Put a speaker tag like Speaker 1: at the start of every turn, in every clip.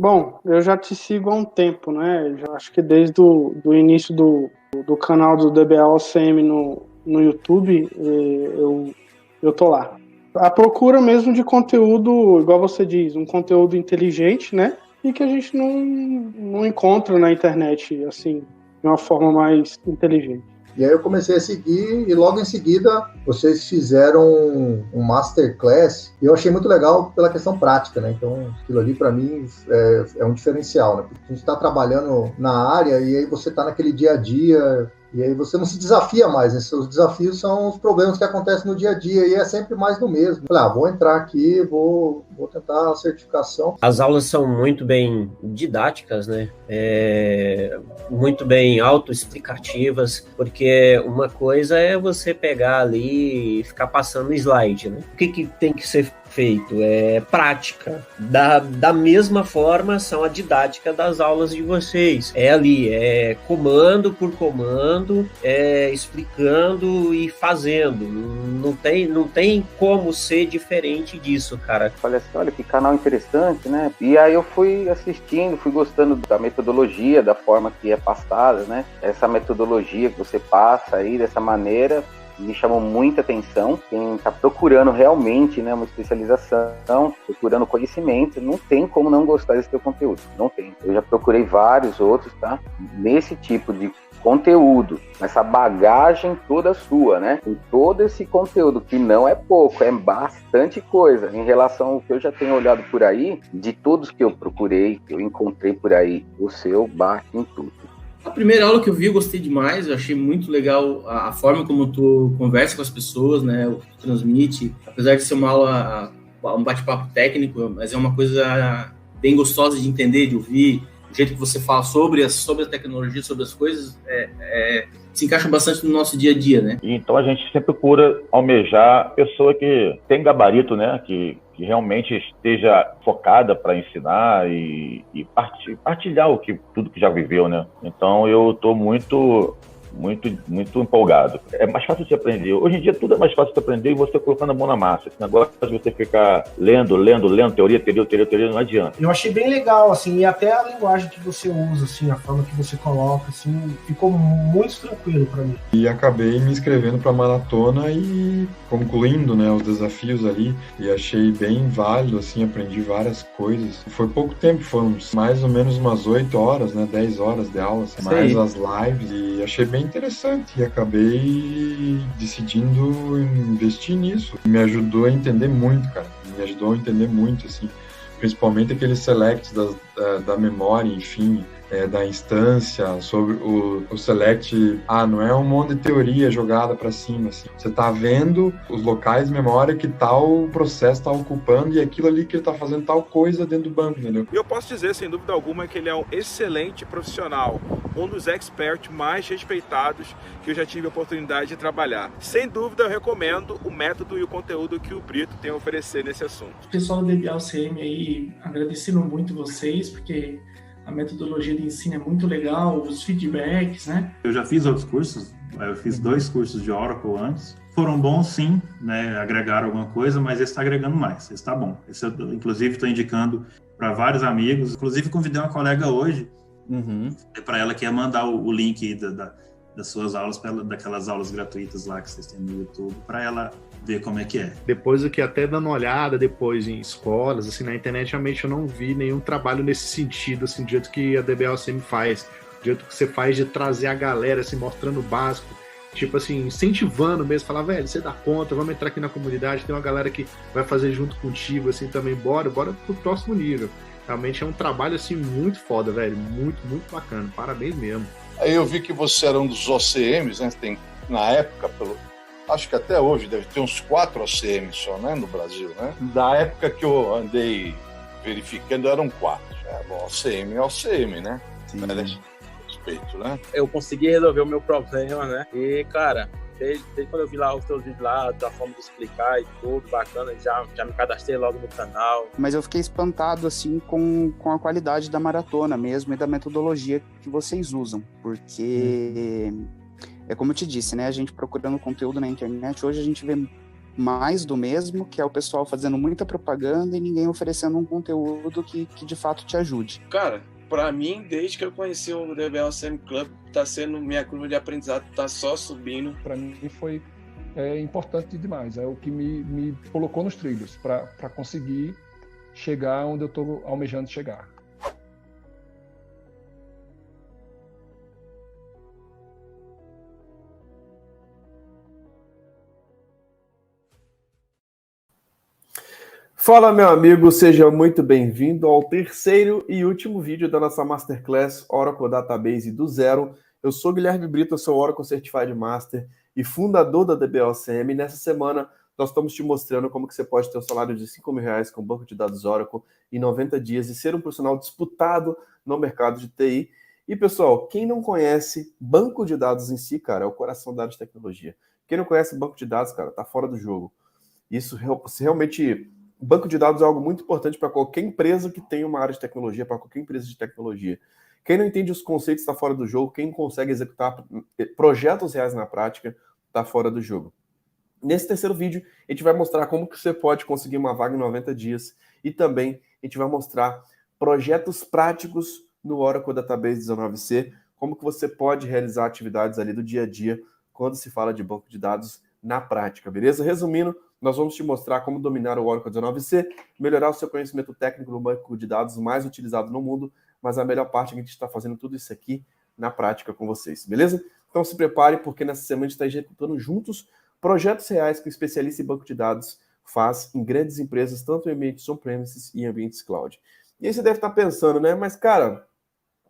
Speaker 1: Bom, eu já te sigo há um tempo, né? Já acho que desde do início do canal do DBA-OCM no YouTube, eu tô lá. A procura mesmo de conteúdo, igual você diz, um conteúdo inteligente, né? E que a gente não encontra na internet, assim, de uma forma mais inteligente.
Speaker 2: E aí eu comecei a seguir e logo em seguida vocês fizeram um masterclass e eu achei muito legal pela questão prática, né? Então aquilo ali para mim é um diferencial, né? Porque a gente está trabalhando na área e aí você está naquele dia a dia e aí você não se desafia mais, né? Seus desafios são os problemas que acontecem no dia a dia e é sempre mais do mesmo. Falei, vou entrar aqui, vou tentar a certificação.
Speaker 3: As aulas são muito bem didáticas, né? Muito bem autoexplicativas, porque uma coisa é você pegar ali e ficar passando slide, né? O que tem que ser feito? É prática. Da mesma forma são a didática das aulas de vocês. É ali, é comando por comando, explicando e fazendo. Não tem como ser diferente disso, cara.
Speaker 4: Falei assim, olha que canal interessante, né? E aí eu fui assistindo, fui gostando da metodologia, da forma que é passada, né? Essa metodologia que você passa aí dessa maneira me chamou muita atenção. Quem está procurando realmente, né, uma especialização, procurando conhecimento, não tem como não gostar desse teu conteúdo. Não tem. Eu já procurei vários outros, tá? Nesse tipo de conteúdo, essa bagagem toda sua, né? Com todo esse conteúdo, que não é pouco, é bastante coisa. Em relação ao que eu já tenho olhado por aí, de todos que eu procurei, que eu encontrei por aí, o seu bate em tudo.
Speaker 5: A primeira aula que eu vi, eu gostei demais, eu achei muito legal a forma como tu conversa com as pessoas, né, o que tu transmite, apesar de ser uma aula, um bate-papo técnico, mas é uma coisa bem gostosa de entender, de ouvir, o jeito que você fala sobre a tecnologia, sobre as coisas, se encaixa bastante no nosso dia a dia, né?
Speaker 6: Então a gente sempre procura almejar pessoa que tem gabarito, né, que realmente esteja focada para ensinar e partilhar tudo que já viveu, né? Então eu estou muito empolgado. É mais fácil de aprender. Hoje em dia tudo é mais fácil de aprender e você colocando a mão na massa. Esse negócio de você ficar lendo, teoria, não adianta.
Speaker 7: Eu achei bem legal, assim, e até a linguagem que você usa, assim, a forma que você coloca, assim, ficou muito tranquilo para mim.
Speaker 8: E acabei me inscrevendo para a maratona e concluindo, né, os desafios ali, e achei bem válido, assim, aprendi várias coisas. Foi pouco tempo, foram mais ou menos umas 8 horas, né, 10 horas de aula, assim, mais as lives, e achei bem interessante e acabei decidindo investir nisso. Me ajudou a entender muito, cara. Me ajudou a entender muito, assim, principalmente aqueles selects da memória, enfim, da instância, sobre o select, não é um monte de teoria jogada para cima, assim. Você tá vendo os locais de memória que tal processo tá ocupando e aquilo ali que ele tá fazendo tal coisa dentro do banco, entendeu?
Speaker 9: E eu posso dizer, sem dúvida alguma, que ele é um excelente profissional, um dos experts mais respeitados que eu já tive a oportunidade de trabalhar. Sem dúvida, eu recomendo o método e o conteúdo que o Brito tem a oferecer nesse assunto.
Speaker 10: O pessoal do DBA-OCM aí, agradecendo muito vocês, porque a metodologia de ensino é muito legal, os feedbacks, né?
Speaker 11: Eu já fiz outros cursos, eu fiz 2 cursos de Oracle antes. Foram bons, sim, né? Agregaram alguma coisa, mas esse está agregando mais, esse está bom. Esse eu, inclusive, estou indicando para vários amigos. Inclusive, convidei uma colega hoje, para ela que ia mandar o link das suas aulas, daquelas aulas gratuitas lá que vocês têm no YouTube, para ela ver como é que é.
Speaker 12: Depois aqui, até dando uma olhada depois em escolas, assim, na internet, realmente eu não vi nenhum trabalho nesse sentido, assim, do jeito que a DBA-OCM faz, do jeito que você faz de trazer a galera, assim, mostrando o básico, tipo assim, incentivando mesmo, falar, velho, você dá conta, vamos entrar aqui na comunidade, tem uma galera que vai fazer junto contigo, assim, também, bora pro próximo nível. Realmente é um trabalho, assim, muito foda, velho, muito bacana, parabéns mesmo.
Speaker 13: Aí eu vi que você era um dos OCMs, né, tem, na época, acho que até hoje deve ter uns 4 OCMs só, né, no Brasil, né? Da época que eu andei verificando, eram 4. Bom, OCM é OCM, né? Sim. Respeito, né?
Speaker 14: Eu consegui resolver o meu problema, né? E, cara, desde quando eu vi lá os seus vídeos lá, da forma de explicar e tudo, bacana, já me cadastrei logo no canal.
Speaker 15: Mas eu fiquei espantado, assim, com a qualidade da maratona mesmo e da metodologia que vocês usam, porque... É como eu te disse, né? A gente procurando conteúdo na internet, hoje a gente vê mais do mesmo, que é o pessoal fazendo muita propaganda e ninguém oferecendo um conteúdo que de fato te ajude?
Speaker 16: Cara, para mim, desde que eu conheci o DBLCM Club, tá sendo minha curva de aprendizado, tá só subindo.
Speaker 17: Para mim foi importante demais, é o que me colocou nos trilhos para conseguir chegar onde eu estou almejando chegar.
Speaker 18: Fala, meu amigo, seja muito bem-vindo ao terceiro e último vídeo da nossa Masterclass Oracle Database do Zero. Eu sou Guilherme Brito, eu sou Oracle Certified Master e fundador da DBLCM. Nessa semana, nós estamos te mostrando como que você pode ter um salário de R$5.000 com banco de dados Oracle em 90 dias e ser um profissional disputado no mercado de TI. E, pessoal, quem não conhece banco de dados em si, cara, é o coração da área de tecnologia. Quem não conhece banco de dados, cara, tá fora do jogo. Isso realmente... Banco de dados é algo muito importante para qualquer empresa que tenha uma área de tecnologia, para qualquer empresa de tecnologia. Quem não entende os conceitos está fora do jogo, quem consegue executar projetos reais na prática está fora do jogo. Nesse terceiro vídeo, a gente vai mostrar como que você pode conseguir uma vaga em 90 dias e também a gente vai mostrar projetos práticos no Oracle Database 19c, como que você pode realizar atividades ali do dia a dia quando se fala de banco de dados na prática, beleza? Resumindo, nós vamos te mostrar como dominar o Oracle 19c, melhorar o seu conhecimento técnico no banco de dados mais utilizado no mundo, mas a melhor parte é que a gente está fazendo tudo isso aqui na prática com vocês, beleza? Então se prepare, porque nessa semana a gente está executando juntos projetos reais que o especialista em banco de dados faz em grandes empresas, tanto em ambientes on-premises e em ambientes cloud. E aí você deve estar pensando, né? Mas, cara,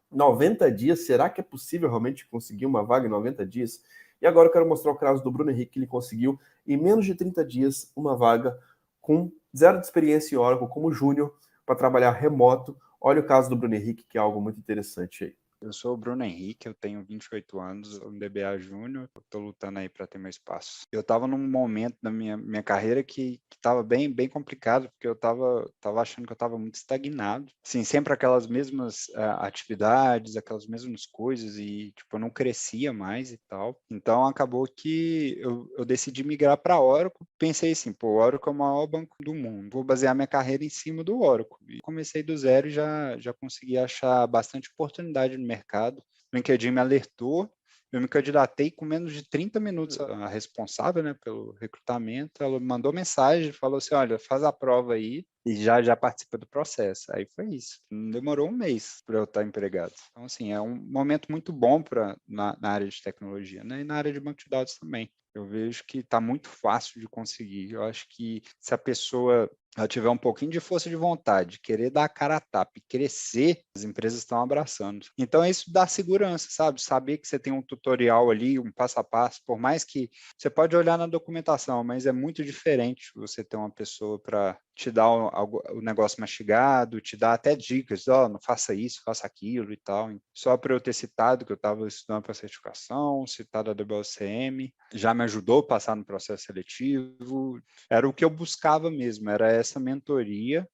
Speaker 18: 90 dias, será que é possível realmente conseguir uma vaga em 90 dias? E agora eu quero mostrar o caso do Bruno Henrique, que ele conseguiu, em menos de 30 dias, uma vaga com 0 de experiência em Oracle como júnior para trabalhar remoto. Olha o caso do Bruno Henrique, que é algo muito interessante aí.
Speaker 19: Eu sou o Bruno Henrique, eu tenho 28 anos, sou um DBA Júnior, estou lutando aí para ter meu espaço. Eu estava num momento da minha carreira que estava bem complicado, porque eu estava achando que eu estava muito estagnado. Assim, sempre aquelas mesmas atividades, aquelas mesmas coisas, e tipo, eu não crescia mais e tal. Então acabou que eu decidi migrar para Oracle. Pensei assim, pô, o Oracle é o maior banco do mundo, vou basear minha carreira em cima do Oracle. E comecei do zero e já consegui achar bastante oportunidade no mercado. O LinkedIn me alertou, eu me candidatei com menos de 30 minutos. A responsável, né, pelo recrutamento, ela me mandou mensagem, falou assim, olha, faz a prova aí e já participa do processo. Aí foi isso. Não demorou um mês para eu estar empregado. Então, assim, é um momento muito bom na área de tecnologia, né, e na área de banco de dados também. Eu vejo que está muito fácil de conseguir. Eu acho que se a pessoa tiver um pouquinho de força de vontade, querer dar a cara a tapa e crescer, as empresas estão abraçando. Então, isso dá segurança, sabe? Saber que você tem um tutorial ali, um passo a passo, por mais que você pode olhar na documentação, mas é muito diferente você ter uma pessoa para te dar o negócio mastigado, te dar até dicas, não faça isso, faça aquilo e tal. Só para eu ter citado que eu estava estudando para certificação, citado a WLCM, já me ajudou a passar no processo seletivo, era o que eu buscava mesmo, era essa mentoria,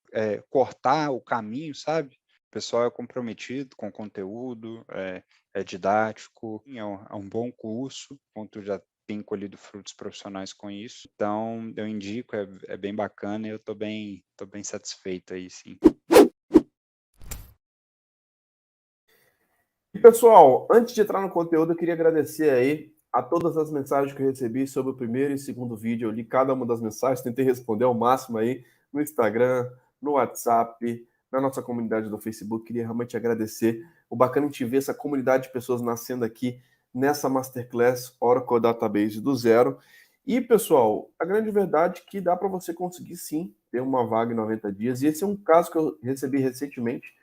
Speaker 19: cortar o caminho, sabe? O pessoal é comprometido com o conteúdo, é didático, é um bom curso, ponto já tem colhido frutos profissionais com isso. Então, eu indico, é bem bacana e eu tô bem satisfeito aí, sim.
Speaker 18: E, pessoal, antes de entrar no conteúdo, eu queria agradecer aí a todas as mensagens que eu recebi sobre o primeiro e segundo vídeo. Eu li cada uma das mensagens, tentei responder ao máximo aí no Instagram, no WhatsApp, na nossa comunidade do Facebook. Queria realmente agradecer. O bacana é te ver essa comunidade de pessoas nascendo aqui nessa Masterclass Oracle Database do zero. E, pessoal, a grande verdade é que dá para você conseguir, sim, ter uma vaga em 90 dias. E esse é um caso que eu recebi recentemente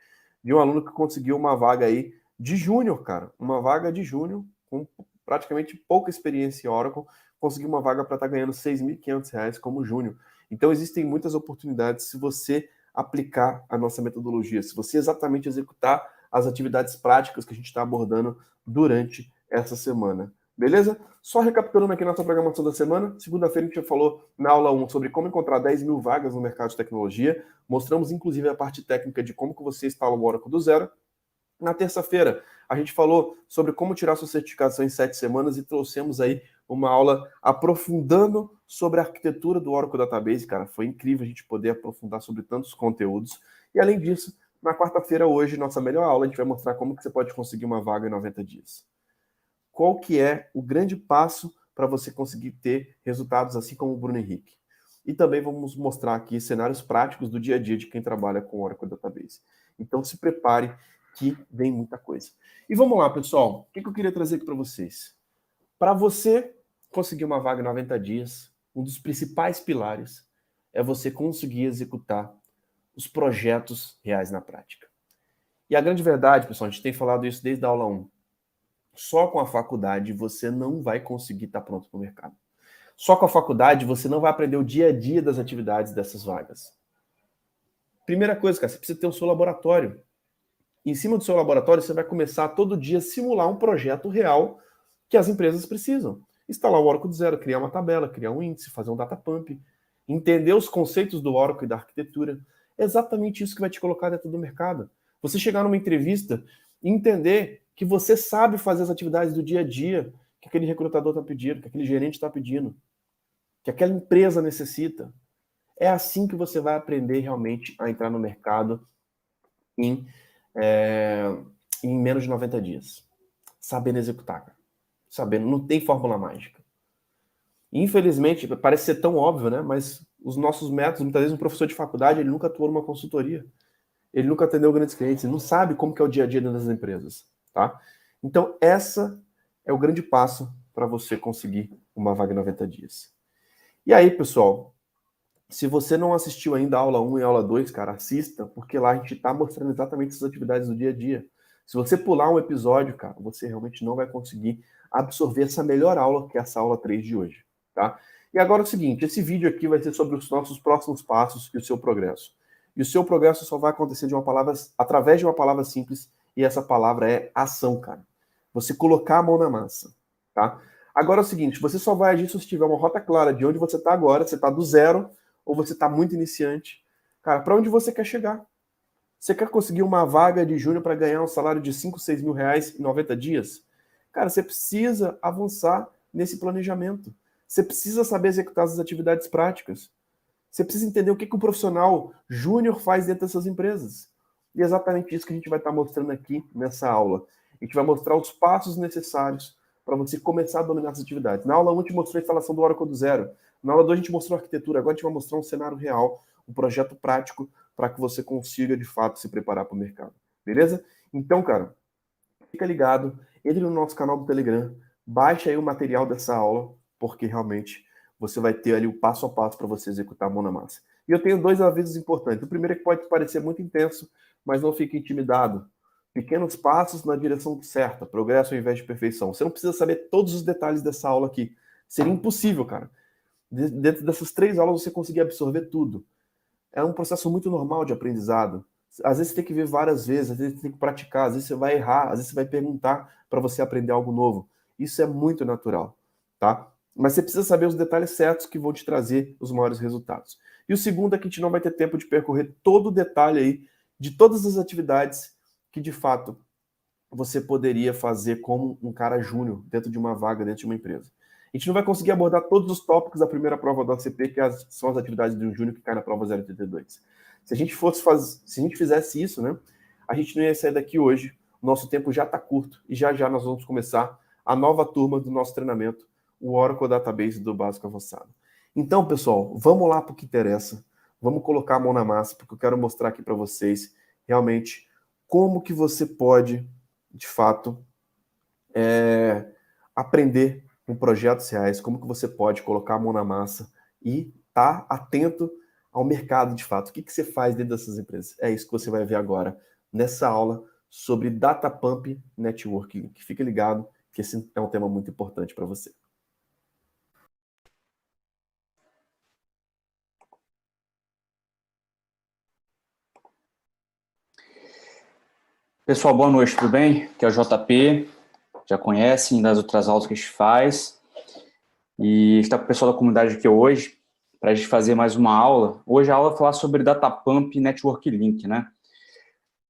Speaker 18: de um aluno que conseguiu uma vaga aí de júnior, cara. Uma vaga de júnior com praticamente pouca experiência em Oracle, conseguiu uma vaga para estar ganhando R$6.500 como júnior. Então, existem muitas oportunidades se você aplicar a nossa metodologia, se você exatamente executar as atividades práticas que a gente está abordando durante essa semana. Beleza? Só recapitulando aqui nossa programação da semana, segunda-feira a gente já falou na aula 1 sobre como encontrar 10.000 vagas no mercado de tecnologia, mostramos inclusive a parte técnica de como que você instala o Oracle do zero. Na terça-feira, a gente falou sobre como tirar sua certificação em 7 semanas e trouxemos aí uma aula aprofundando sobre a arquitetura do Oracle Database, cara. Foi incrível a gente poder aprofundar sobre tantos conteúdos. E além disso, na quarta-feira hoje, nossa melhor aula, a gente vai mostrar como que você pode conseguir uma vaga em 90 dias. Qual que é o grande passo para você conseguir ter resultados assim como o Bruno Henrique? E também vamos mostrar aqui cenários práticos do dia a dia de quem trabalha com Oracle Database. Então se prepare que vem muita coisa. E vamos lá, pessoal. O que eu queria trazer aqui para vocês? Para você conseguir uma vaga em 90 dias, um dos principais pilares é você conseguir executar os projetos reais na prática. E a grande verdade, pessoal, a gente tem falado isso desde a aula 1. Só com a faculdade você não vai conseguir estar pronto para o mercado. Só com a faculdade você não vai aprender o dia a dia das atividades dessas vagas. Primeira coisa, cara, você precisa ter o seu laboratório. Em cima do seu laboratório você vai começar todo dia a simular um projeto real que as empresas precisam. Instalar o Oracle do zero, criar uma tabela, criar um índice, fazer um data pump, entender os conceitos do Oracle e da arquitetura. É exatamente isso que vai te colocar dentro do mercado. Você chegar numa entrevista e entender que você sabe fazer as atividades do dia a dia que aquele recrutador está pedindo, que aquele gerente está pedindo, que aquela empresa necessita. É assim que você vai aprender realmente a entrar no mercado em menos de 90 dias. Sabendo executar, cara. Sabendo, não tem fórmula mágica. Infelizmente, parece ser tão óbvio, né? Mas os nossos métodos, muitas vezes um professor de faculdade, ele nunca atuou numa consultoria. Ele nunca atendeu grandes clientes, ele não sabe como que é o dia a dia dentro das empresas, tá? Então, essa é o grande passo para você conseguir uma vaga em 90 dias. E aí, pessoal, se você não assistiu ainda a aula 1 e a aula 2, cara, assista, porque lá a gente está mostrando exatamente essas atividades do dia a dia. Se você pular um episódio, cara, você realmente não vai conseguir absorver essa melhor aula, que é essa aula 3 de hoje, tá? E agora é o seguinte, esse vídeo aqui vai ser sobre os nossos próximos passos e o seu progresso. E o seu progresso só vai acontecer através de uma palavra simples, e essa palavra é ação, cara. Você colocar a mão na massa, tá? Agora é o seguinte, você só vai agir se você tiver uma rota clara de onde você está agora, você está do zero, ou você está muito iniciante. Cara, para onde você quer chegar? Você quer conseguir uma vaga de júnior para ganhar um salário de 5, 6 mil reais em 90 dias? Cara, você precisa avançar nesse planejamento. Você precisa saber executar as atividades práticas. Você precisa entender o que o profissional júnior faz dentro dessas empresas. E é exatamente isso que a gente vai estar mostrando aqui nessa aula. A gente vai mostrar os passos necessários para você começar a dominar essas atividades. Na aula 1 a gente mostrou a instalação do Oracle do zero. Na aula 2 a gente mostrou a arquitetura. Agora a gente vai mostrar um cenário real, um projeto prático para que você consiga, de fato, se preparar para o mercado. Beleza? Então, cara, fica ligado. Entre no nosso canal do Telegram. Baixe aí o material dessa aula, porque realmente você vai ter ali o passo a passo para você executar a mão na massa. E eu tenho 2 avisos importantes. O primeiro é que pode parecer muito intenso, mas não fique intimidado. Pequenos passos na direção certa, progresso ao invés de perfeição. Você não precisa saber todos os detalhes dessa aula aqui. Seria impossível, cara. Dentro dessas 3 aulas você conseguir absorver tudo. É um processo muito normal de aprendizado. Às vezes você tem que ver várias vezes, às vezes você tem que praticar, às vezes você vai errar, às vezes você vai perguntar para você aprender algo novo. Isso é muito natural, tá? Mas você precisa saber os detalhes certos que vão te trazer os maiores resultados. E o segundo é que a gente não vai ter tempo de percorrer todo o detalhe aí de todas as atividades que, de fato, você poderia fazer como um cara júnior dentro de uma vaga, dentro de uma empresa. A gente não vai conseguir abordar todos os tópicos da primeira prova do ACP, que são as atividades de um júnior que cai na prova 082. Se a gente fizesse isso, né, a gente não ia sair daqui hoje. O nosso tempo já está curto e já já nós vamos começar a nova turma do nosso treinamento, o Oracle Database do Básico Avançado. Então, pessoal, vamos lá para o que interessa. Vamos colocar a mão na massa, porque eu quero mostrar aqui para vocês realmente como que você pode, de fato, aprender com projetos reais, como que você pode colocar a mão na massa e estar atento ao mercado, de fato. O que que você faz dentro dessas empresas? É isso que você vai ver agora nessa aula sobre Data Pump Networking. Fique ligado, que esse é um tema muito importante para você.
Speaker 20: Pessoal, boa noite, tudo bem? Aqui é o JP, já conhecem das outras aulas que a gente faz. E está com o pessoal da comunidade aqui hoje, para a gente fazer mais uma aula. Hoje a aula vai falar sobre Data Pump Network Link, né?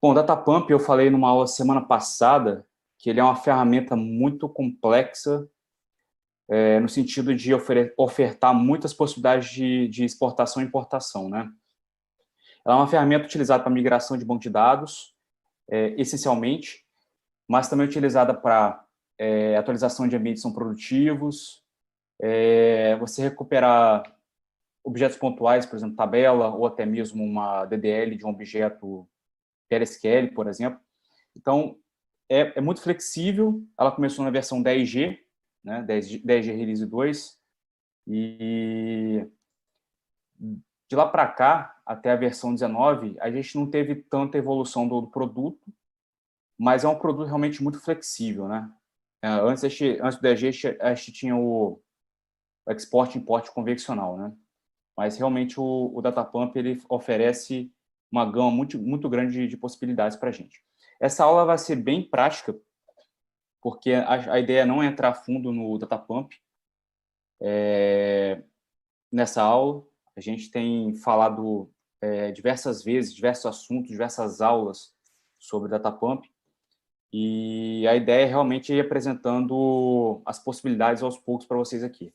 Speaker 20: Bom, Data Pump eu falei numa aula semana passada, que ele é uma ferramenta muito complexa no sentido de ofertar muitas possibilidades de exportação e importação, né? Ela é uma ferramenta utilizada para migração de banco de dados, essencialmente, mas também utilizada para atualização de ambientes não produtivos, você recuperar objetos pontuais, por exemplo, tabela, ou até mesmo uma DDL de um objeto PLSQL, por exemplo. Então, é muito flexível. Ela começou na versão 10G, né, 10G Release 2, e de lá para cá, até a versão 19, a gente não teve tanta evolução do produto, mas é um produto realmente muito flexível, né? Antes do 10G, a gente tinha o export e import convencional, né? Mas realmente o Datapump ele oferece uma gama muito grande de possibilidades para a gente. Essa aula vai ser bem prática, porque a ideia não é entrar a fundo no Datapump. Nessa aula, a gente tem falado diversas vezes, diversos assuntos, diversas aulas sobre Datapump, e a ideia é realmente ir apresentando as possibilidades aos poucos para vocês aqui.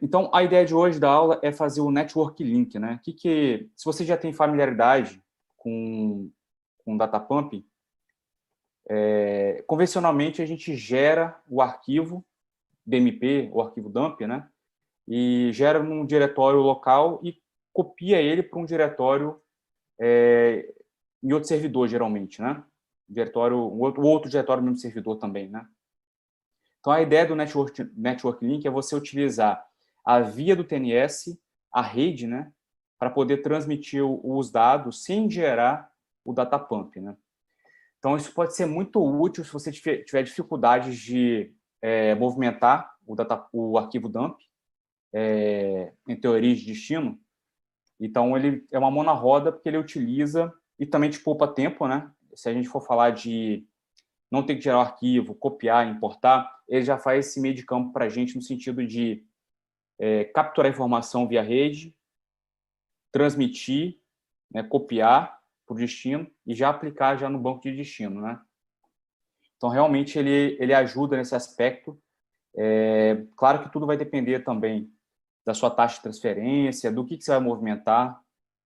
Speaker 20: Então, a ideia de hoje da aula é fazer o Network Link, né? Se você já tem familiaridade com Datapump, convencionalmente a gente gera o arquivo DMP, o arquivo dump, né? E gera num diretório local e copia ele para um diretório em outro servidor, geralmente, né? O outro diretório no mesmo servidor também, né? Então, a ideia do Network Link é você utilizar a via do TNS, a rede, né, para poder transmitir os dados sem gerar o Datapump, né? Então, isso pode ser muito útil se você tiver dificuldades de movimentar o arquivo dump em teoria de destino. Então, ele é uma mão na roda, porque ele utiliza e também te poupa tempo, né? Se a gente for falar de não ter que gerar o arquivo, copiar, importar, ele já faz esse meio de campo para a gente no sentido de capturar a informação via rede, transmitir, né, copiar para o destino e já aplicar já no banco de destino, né? Então, realmente, ele ajuda nesse aspecto. Claro que tudo vai depender também da sua taxa de transferência, do que você vai movimentar,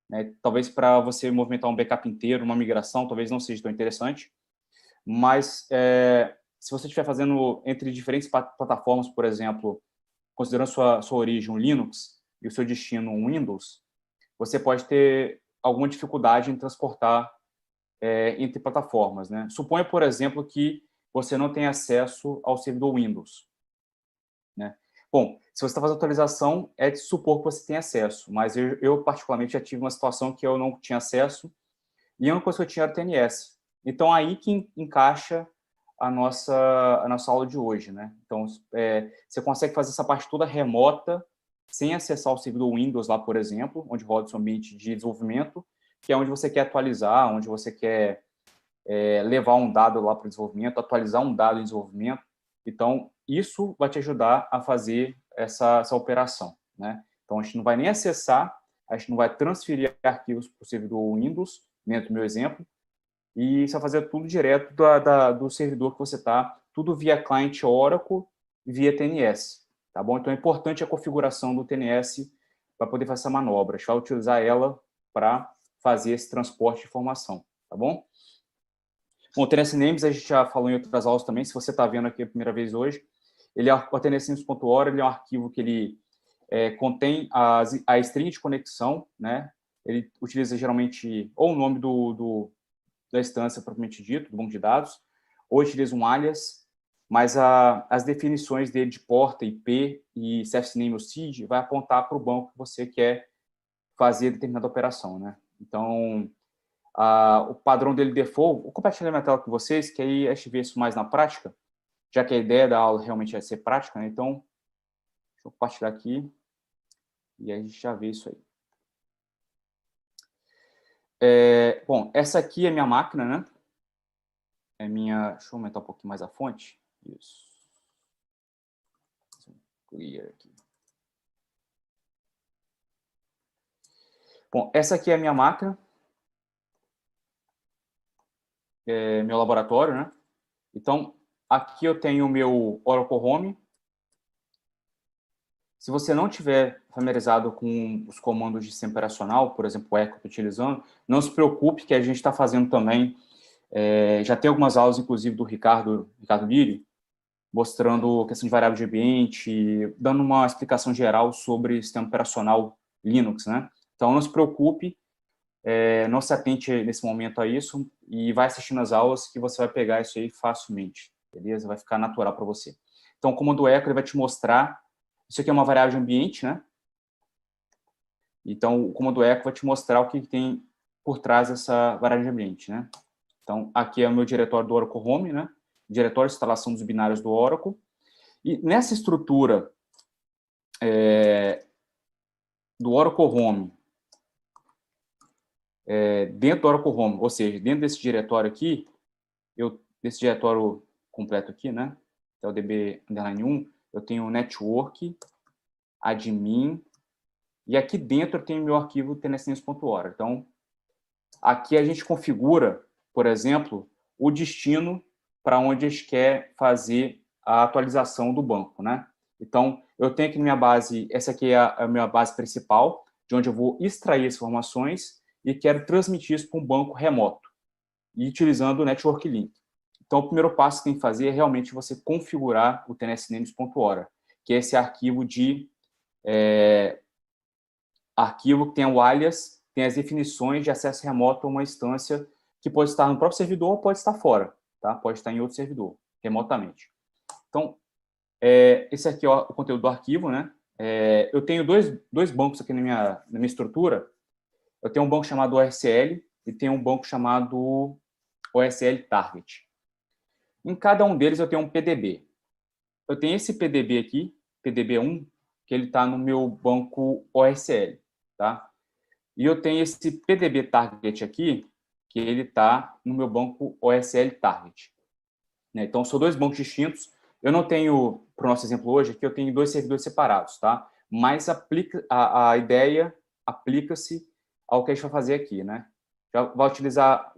Speaker 20: né? Talvez para você movimentar um backup inteiro, uma migração, talvez não seja tão interessante, mas se você estiver fazendo entre diferentes plataformas, por exemplo, considerando sua origem um Linux e o seu destino um Windows, você pode ter alguma dificuldade em transportar entre plataformas, né? Suponha, por exemplo, que você não tem acesso ao servidor Windows, né? Bom, se você está fazendo atualização, é de supor que você tem acesso, mas eu particularmente já tive uma situação que eu não tinha acesso e a única coisa que eu tinha era o TNS. Então, aí que encaixa a nossa aula de hoje, né? Então, você consegue fazer essa parte toda remota, sem acessar o servidor Windows lá, por exemplo, onde roda o seu ambiente de desenvolvimento, que é onde você quer atualizar, onde você quer levar um dado lá para o desenvolvimento, atualizar um dado em desenvolvimento. Então, isso vai te ajudar a fazer essa operação, né? Então, a gente não vai nem acessar, a gente não vai transferir arquivos para o servidor Windows, dentro do meu exemplo, e você vai fazer tudo direto do servidor que você está, tudo via client Oracle, via TNS, tá bom? Então, é importante a configuração do TNS para poder fazer essa manobra. A gente vai utilizar ela para fazer esse transporte de informação, tá bom? Bom, o TNS Names a gente já falou em outras aulas também, se você está vendo aqui a primeira vez hoje, o tnsnames.org, ele é um arquivo que ele contém a string de conexão, né? Ele utiliza geralmente ou o nome da instância propriamente dito, do banco de dados, ou utiliza um alias, mas as definições dele de porta, IP e CFS-name ou CID vai apontar para o banco que você quer fazer determinada operação, né? Então, o padrão dele default, vou compartilhar minha tela com vocês, que aí a gente vê isso mais na prática, já que a ideia da aula realmente é ser prática, né? Então, deixa eu compartilhar aqui e a gente já vê isso aí. Bom, essa aqui é minha máquina, né? Deixa eu aumentar um pouquinho mais a fonte. Isso. Clear aqui. Bom, essa aqui é a minha máquina. Meu laboratório, né? Então, aqui eu tenho o meu Oracle Home, Se você não tiver familiarizado com os comandos de sistema operacional, por exemplo, o echo que eu estou utilizando, não se preocupe que a gente está fazendo também, já tem algumas aulas, inclusive, do Ricardo Liri, mostrando questão de variável de ambiente, dando uma explicação geral sobre sistema operacional Linux, né? Então, não se preocupe, não se atente nesse momento a isso e vai assistindo as aulas que você vai pegar isso aí facilmente, beleza? Vai ficar natural para você. Então, o comando echo ele vai te mostrar. Isso aqui é uma variável de ambiente, né? Então, o comando echo vai te mostrar o que tem por trás dessa variável de ambiente, né? Então, aqui é o meu diretório do Oracle Home, né? Diretório de instalação dos binários do Oracle. E nessa estrutura do Oracle Home, dentro do Oracle Home, ou seja, dentro desse diretório aqui, desse diretório completo aqui, né? É o DB_1, eu tenho o network, admin, e aqui dentro eu tenho meu arquivo tnsnews.org. Então, aqui a gente configura, por exemplo, o destino para onde a gente quer fazer a atualização do banco, né? Então, eu tenho aqui na minha base, essa aqui é a minha base principal, de onde eu vou extrair as informações e quero transmitir isso para um banco remoto, e utilizando o Network Link. Então, o primeiro passo que tem que fazer é realmente você configurar o tnsnames.org, que é esse arquivo arquivo que tem o alias, tem as definições de acesso remoto a uma instância que pode estar no próprio servidor ou pode estar fora, tá? Pode estar em outro servidor, remotamente. Então, esse aqui é o conteúdo do arquivo, né? Eu tenho dois bancos aqui na minha estrutura. Eu tenho um banco chamado OSL e tenho um banco chamado OSL Target. Em cada um deles eu tenho um PDB. Eu tenho esse PDB aqui, PDB1, que ele está no meu banco OSL, tá? E eu tenho esse PDB Target aqui, que ele está no meu banco OSL Target. Né? Então, são dois bancos distintos. Eu não tenho, para o nosso exemplo hoje, aqui eu tenho dois servidores separados, tá? Mas a ideia aplica-se ao que a gente vai fazer aqui, né? Já vai utilizar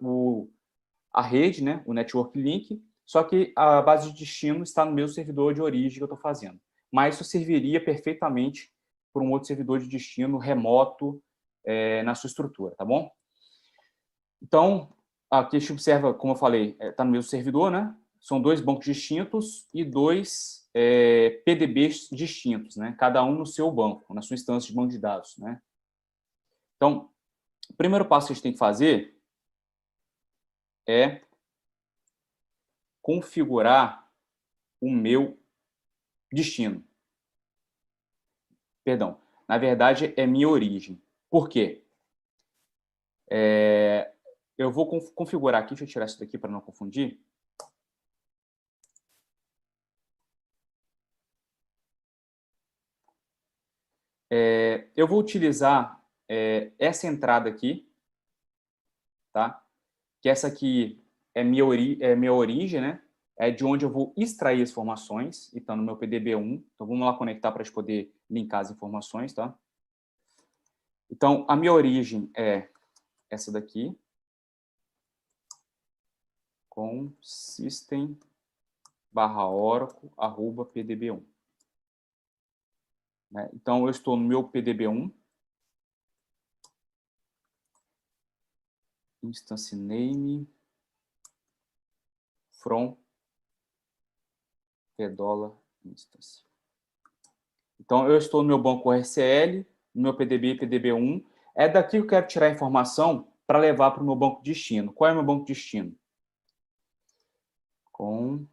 Speaker 20: a rede, né? O Network Link, só que a base de destino está no mesmo servidor de origem que eu estou fazendo. Mas isso serviria perfeitamente para um outro servidor de destino remoto na sua estrutura, tá bom? Então, aqui a gente observa, como eu falei, está no mesmo servidor, né? São dois bancos distintos e dois PDBs distintos, né? Cada um no seu banco, na sua instância de banco de dados, né? Então, o primeiro passo que a gente tem que fazer é configurar o meu destino. Perdão, na verdade é minha origem. Por quê? Eu vou configurar aqui, deixa eu tirar isso daqui para não confundir. Eu vou utilizar essa entrada aqui, tá? Que essa aqui é minha origem, né? É de onde eu vou extrair as informações, e está no meu PDB1. Então, vamos lá conectar para a gente poder linkar as informações, tá? Então, a minha origem é essa daqui, com system/oracle@pdb1. Né? Então, eu estou no meu PDB1, instance name from $instance. Então, eu estou no meu banco RCL, no meu PDB, PDB1. É daqui que eu quero tirar a informação para levar para o meu banco de destino. Qual é o meu banco de destino? Com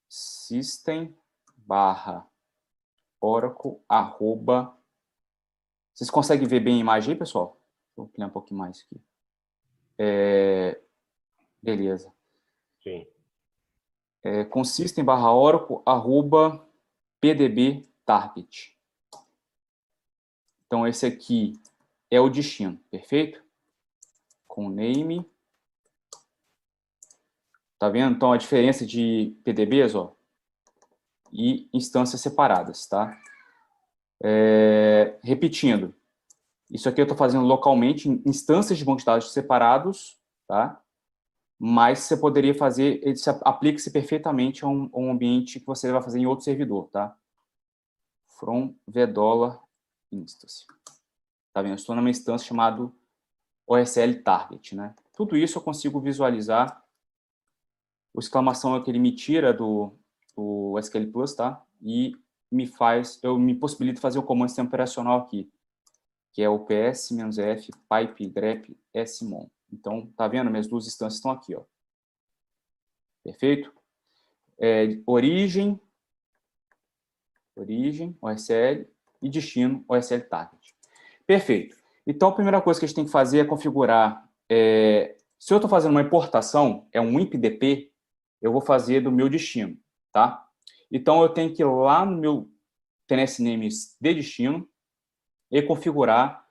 Speaker 20: system/oracle. Vocês conseguem ver bem a imagem aí, pessoal? Vou ampliar um pouquinho mais aqui. Beleza.
Speaker 3: Sim.
Speaker 20: Com system/oracle@pdb target. Então, esse aqui é o destino, perfeito? Com name. Tá vendo? Então, a diferença de PDBs, ó, e instâncias separadas, tá? Repetindo, isso aqui eu estou fazendo localmente em instâncias de banco de dados separados, tá? Mas você poderia fazer, ele aplica-se perfeitamente a um ambiente que você vai fazer em outro servidor, tá? from $v instance. Tá vendo? Eu estou numa instância chamada OSL target, né? Tudo isso eu consigo visualizar. O exclamação é o que ele me tira do SQL Plus, tá? E me possibilita fazer o comando sistema operacional aqui, que é o ps-f pipe grep smon. Então, tá vendo? Minhas duas instâncias estão aqui, ó. Perfeito? Origem, OSL, e destino, OSL target. Perfeito. Então, a primeira coisa que a gente tem que fazer é configurar. Se eu estou fazendo uma importação, é um IMP-DP, eu vou fazer do meu destino, tá? Então, eu tenho que ir lá no meu TNS-Names de destino e configurar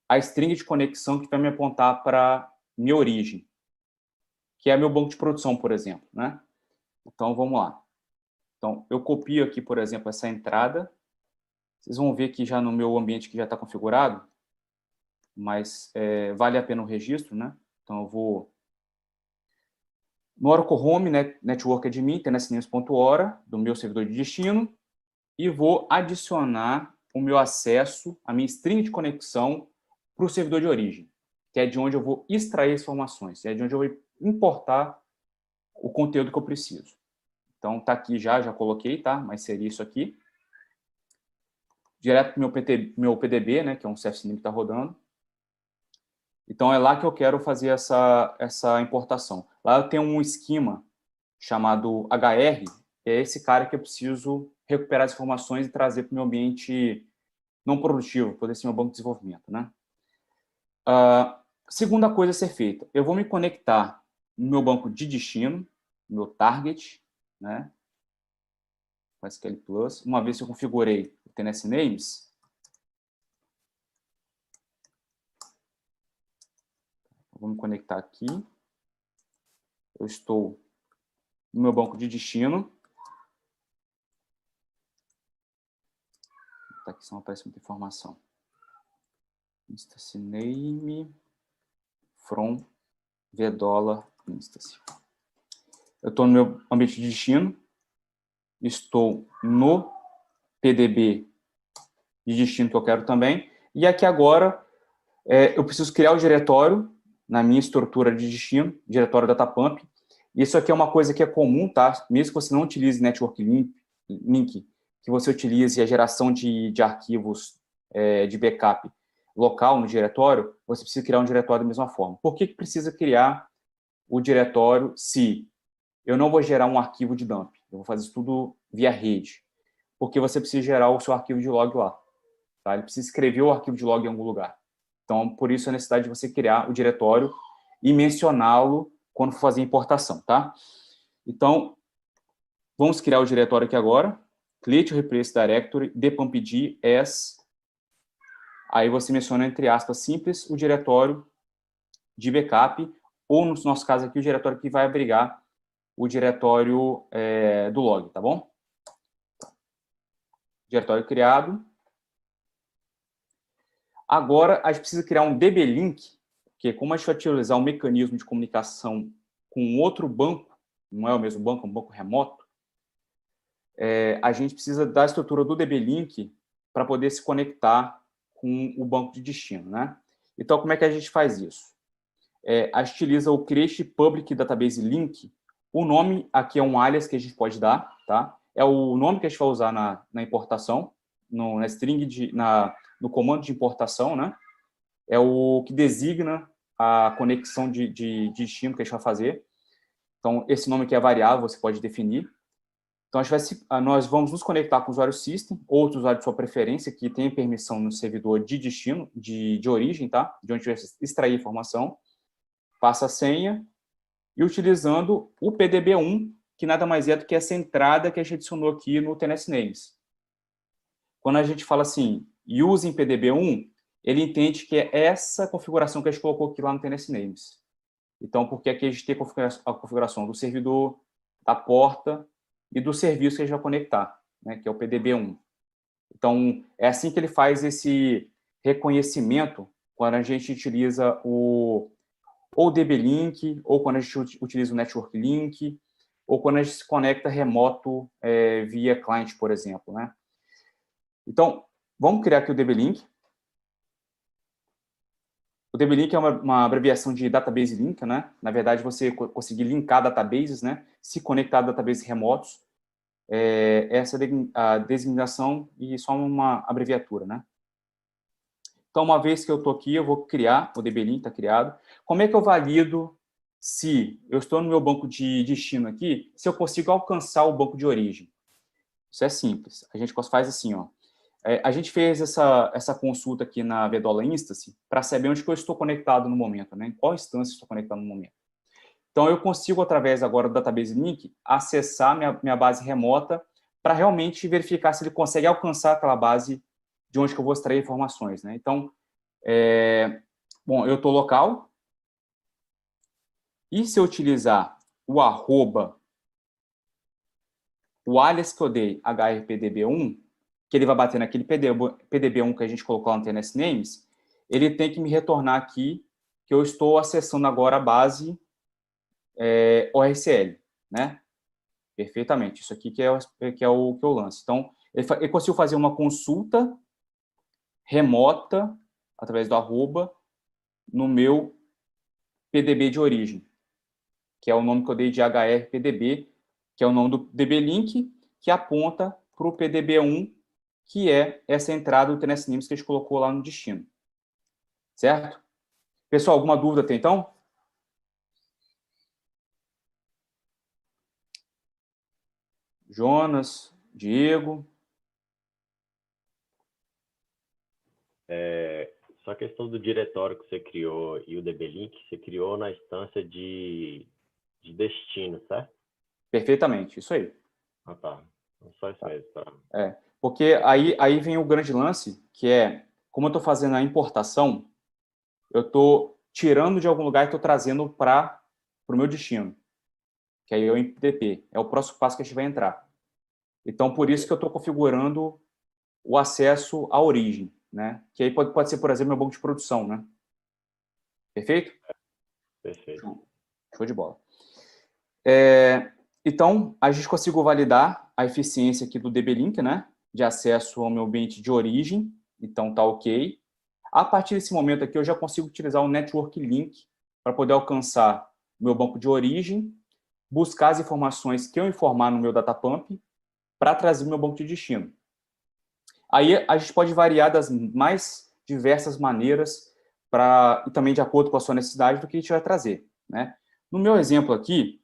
Speaker 20: a string de conexão que vai me apontar para minha origem, que é meu banco de produção, por exemplo, né? Então, vamos lá. Então, eu copio aqui, por exemplo, essa entrada. Vocês vão ver que já no meu ambiente que já está configurado, mas vale a pena o registro, né? Então, eu vou no Oracle Home, Network Admin, tnsnames.hora, do meu servidor de destino, e vou adicionar o meu acesso, a minha string de conexão para o servidor de origem, que é de onde eu vou extrair as informações, é de onde eu vou importar o conteúdo que eu preciso. Então, tá aqui já coloquei, tá? Mas seria isso aqui. Direto para o meu PDB, né? Que é um CFCNAME que está rodando. Então, é lá que eu quero fazer essa importação. Lá eu tenho um esquema chamado HR, que é esse cara que eu preciso recuperar as informações e trazer para o meu ambiente não produtivo, poder ser meu banco de desenvolvimento, né? Segunda coisa a ser feita, eu vou me conectar no meu banco de destino, no meu target, né? Com SQL Plus. Uma vez que eu configurei o TNS-Names, vou me conectar aqui. Eu estou no meu banco de destino. Tá aqui, só aparece muita informação. Instance name from $v instance. Eu estou no meu ambiente de destino. Estou no PDB de destino que eu quero também. E aqui agora eu preciso criar o diretório na minha estrutura de destino, diretório DataPump. Isso aqui é uma coisa que é comum, tá? Mesmo que você não utilize Network Link, que você utilize a geração de arquivos de backup local no diretório, você precisa criar um diretório da mesma forma. Por que precisa criar o diretório se eu não vou gerar um arquivo de dump? Eu vou fazer isso tudo via rede. Porque você precisa gerar o seu arquivo de log lá. Tá? Ele precisa escrever o arquivo de log em algum lugar. Então, por isso a necessidade de você criar o diretório e mencioná-lo quando for fazer a importação, tá? Então, vamos criar o diretório aqui agora. Create replace directory, depumpd as. Aí você menciona, entre aspas, simples, o diretório de backup, ou no nosso caso aqui, o diretório que vai abrigar o diretório do log, tá bom? Diretório criado. Agora, a gente precisa criar um dblink, que como a gente vai utilizar um mecanismo de comunicação com outro banco, não é o mesmo banco, é um banco remoto, a gente precisa da estrutura do dblink para poder se conectar com o banco de destino, né? Então, como é que a gente faz isso? A gente utiliza o create public database link. O nome aqui é um alias que a gente pode dar, tá? É o nome que a gente vai usar na importação, na string no comando de importação, né? É o que designa a conexão de destino que a gente vai fazer. Então, esse nome aqui é variável, você pode definir. Então, nós vamos nos conectar com o usuário system, outro usuário de sua preferência, que tem permissão no servidor de destino, de origem, tá? De onde vai extrair informação. Passa a senha e utilizando o PDB1, que nada mais é do que essa entrada que a gente adicionou aqui no TNS-Names. Quando a gente fala assim, using PDB1, ele entende que é essa configuração que a gente colocou aqui lá no TNS-Names. Então, porque aqui a gente tem a configuração do servidor, da porta e do serviço que a gente vai conectar, né, que é o PDB1. Então, é assim que ele faz esse reconhecimento quando a gente utiliza ou o dblink, ou quando a gente utiliza o network link, ou quando a gente se conecta remoto via client, por exemplo, né? Então, vamos criar aqui o DB-Link. O DB-Link é uma abreviação de Database Link, né? Na verdade, você conseguir linkar databases, né? Se conectar a databases remotos. Essa é a designação e só uma abreviatura, né? Então, uma vez que eu estou aqui, eu vou criar, o DB-Link está criado. Como é que eu valido se eu estou no meu banco de destino aqui, se eu consigo alcançar o banco de origem? Isso é simples. A gente faz assim, ó. A gente fez essa consulta aqui na Vedola Instance para saber onde que eu estou conectado no momento, né? Em qual instância estou conectado no momento. Então, eu consigo, através agora do Database Link, acessar minha base remota para realmente verificar se ele consegue alcançar aquela base de onde que eu vou extrair informações, né? Então, bom, eu estou local. E se eu utilizar o arroba, o alias que eu dei, hrpdb1, que ele vai bater naquele PDB1 que a gente colocou lá no TNS Names, ele tem que me retornar aqui que eu estou acessando agora a base ORCL, né? Perfeitamente. Isso aqui que é o que eu lanço. Então, ele conseguiu fazer uma consulta remota, através do arroba, no meu PDB de origem, que é o nome que eu dei de HRPDB, que é o nome do DB-Link, que aponta para o PDB1, que é essa entrada do TNS Names que a gente colocou lá no destino. Certo? Pessoal, alguma dúvida até então? Jonas, Diego.
Speaker 21: Só a questão do diretório que você criou e o DB-Link, você criou na instância de destino, certo?
Speaker 20: Perfeitamente, isso aí.
Speaker 21: Ah, tá. Só isso mesmo. Tá.
Speaker 20: Porque aí vem o grande lance, que é, como eu estou fazendo a importação, eu estou tirando de algum lugar e estou trazendo para o meu destino, que aí é o MPDP. É o próximo passo que a gente vai entrar. Então, por isso que eu estou configurando o acesso à origem, né? Que aí pode ser, por exemplo, meu banco de produção, né? Perfeito?
Speaker 21: Perfeito.
Speaker 20: Show de bola. Então, a gente conseguiu validar a eficiência aqui do DB-Link, né? De acesso ao meu ambiente de origem. Então, tá ok. A partir desse momento aqui, eu já consigo utilizar o Network Link para poder alcançar o meu banco de origem, buscar as informações que eu informar no meu Datapump para trazer o meu banco de destino. Aí, a gente pode variar das mais diversas maneiras e também de acordo com a sua necessidade do que a gente vai trazer, né? No meu exemplo aqui,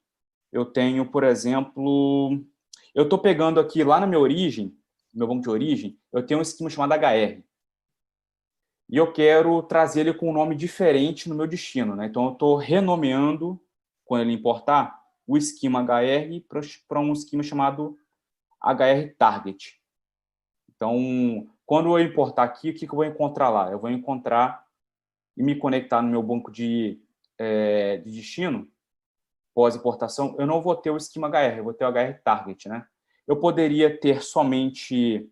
Speaker 20: eu tenho, por exemplo, eu estou pegando aqui lá na minha origem, meu banco de origem, eu tenho um esquema chamado HR. E eu quero trazer ele com um nome diferente no meu destino, né? Então, eu estou renomeando, quando ele importar, o esquema HR para um esquema chamado HR Target. Então, quando eu importar aqui, o que eu vou encontrar lá? Eu vou encontrar e me conectar no meu banco de destino, pós-importação, eu não vou ter o esquema HR, eu vou ter o HR Target, né? Eu poderia ter somente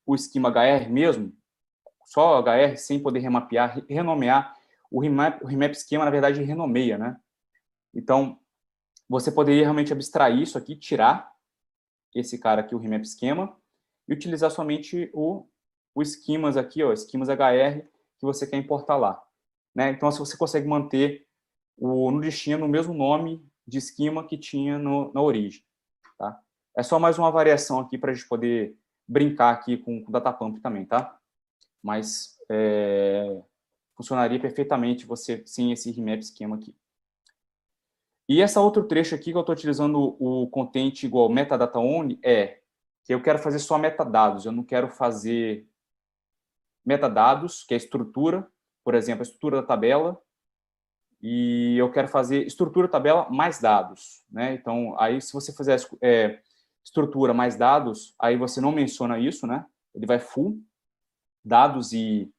Speaker 20: o esquema HR mesmo, só HR, sem poder remapear, renomear. O remap esquema, na verdade, renomeia, né? Então, você poderia realmente abstrair isso aqui, tirar esse cara aqui, o remap esquema, e utilizar somente o esquemas aqui, ó, esquemas HR, que você quer importar lá, né? Então, se você consegue manter no destino o mesmo nome de esquema que tinha na origem, tá? É só mais uma variação aqui para a gente poder brincar aqui com o Datapump também, tá? Mas funcionaria perfeitamente você sem esse remap esquema aqui. E essa outro trecho aqui que eu estou utilizando o content igual metadata only que eu quero fazer só metadados, eu não quero fazer metadados, que é a estrutura, por exemplo, a estrutura da tabela, e eu quero fazer estrutura tabela mais dados, né? Então, aí se você fizer estrutura mais dados, aí você não menciona isso, né? Ele vai full, dados e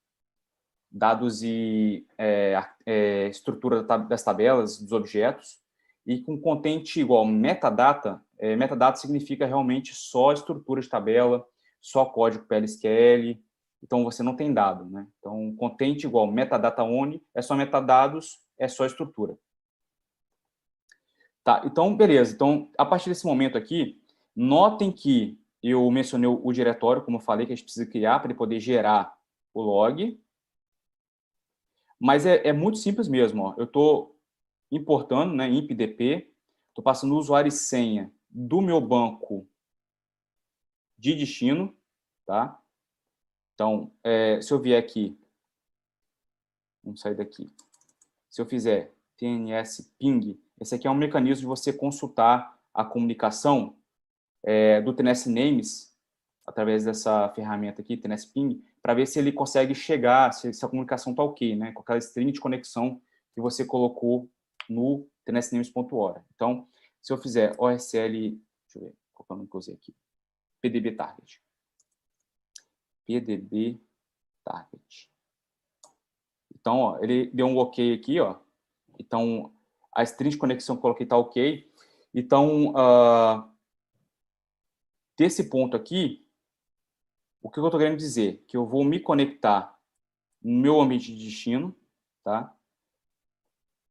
Speaker 20: estrutura das tabelas, dos objetos, e com content igual metadata, metadata significa realmente só estrutura de tabela, só código PLSQL, então você não tem dado, né? Então, content igual metadata only, é só metadados, é só estrutura. Tá, então, beleza. Então, a partir desse momento aqui, notem que eu mencionei o diretório, como eu falei, que a gente precisa criar para ele poder gerar o log. Mas é muito simples mesmo. Ó. Eu estou importando, né, impdp, estou passando o usuário e senha do meu banco de destino, tá? Então, se eu vier aqui, vamos sair daqui. Se eu fizer TNS ping, esse aqui é um mecanismo de você consultar a comunicação do TNS names, através dessa ferramenta aqui, TNS ping, para ver se ele consegue chegar, se a comunicação está ok, né? Com aquela string de conexão que você colocou no tnsnames.hora. Então, se eu fizer OSL, deixa eu ver, qual é o nome que eu usei aqui? PDB target. PDB target. Então, ó, ele deu um ok aqui, ó. Então, a string de conexão que eu coloquei está ok. Então, desse ponto aqui, o que eu estou querendo dizer? Que eu vou me conectar no meu ambiente de destino, tá?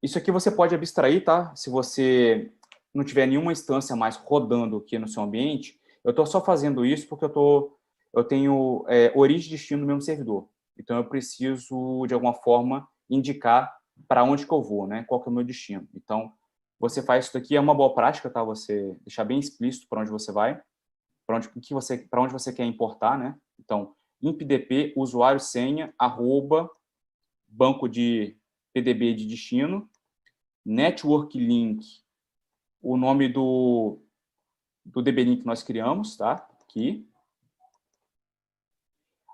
Speaker 20: Isso aqui você pode abstrair, tá? Se você não tiver nenhuma instância mais rodando aqui no seu ambiente, eu estou só fazendo isso porque eu tenho origem e destino no mesmo servidor. Então, eu preciso, de alguma forma, indicar para onde que eu vou, né? Qual que é o meu destino. Então, você faz isso daqui, é uma boa prática, tá? Você deixar bem explícito para onde você vai, para onde você quer importar, né? Então, impdp, usuário, senha, @ banco de PDB de destino, network link, o nome do DB-Link que nós criamos, tá?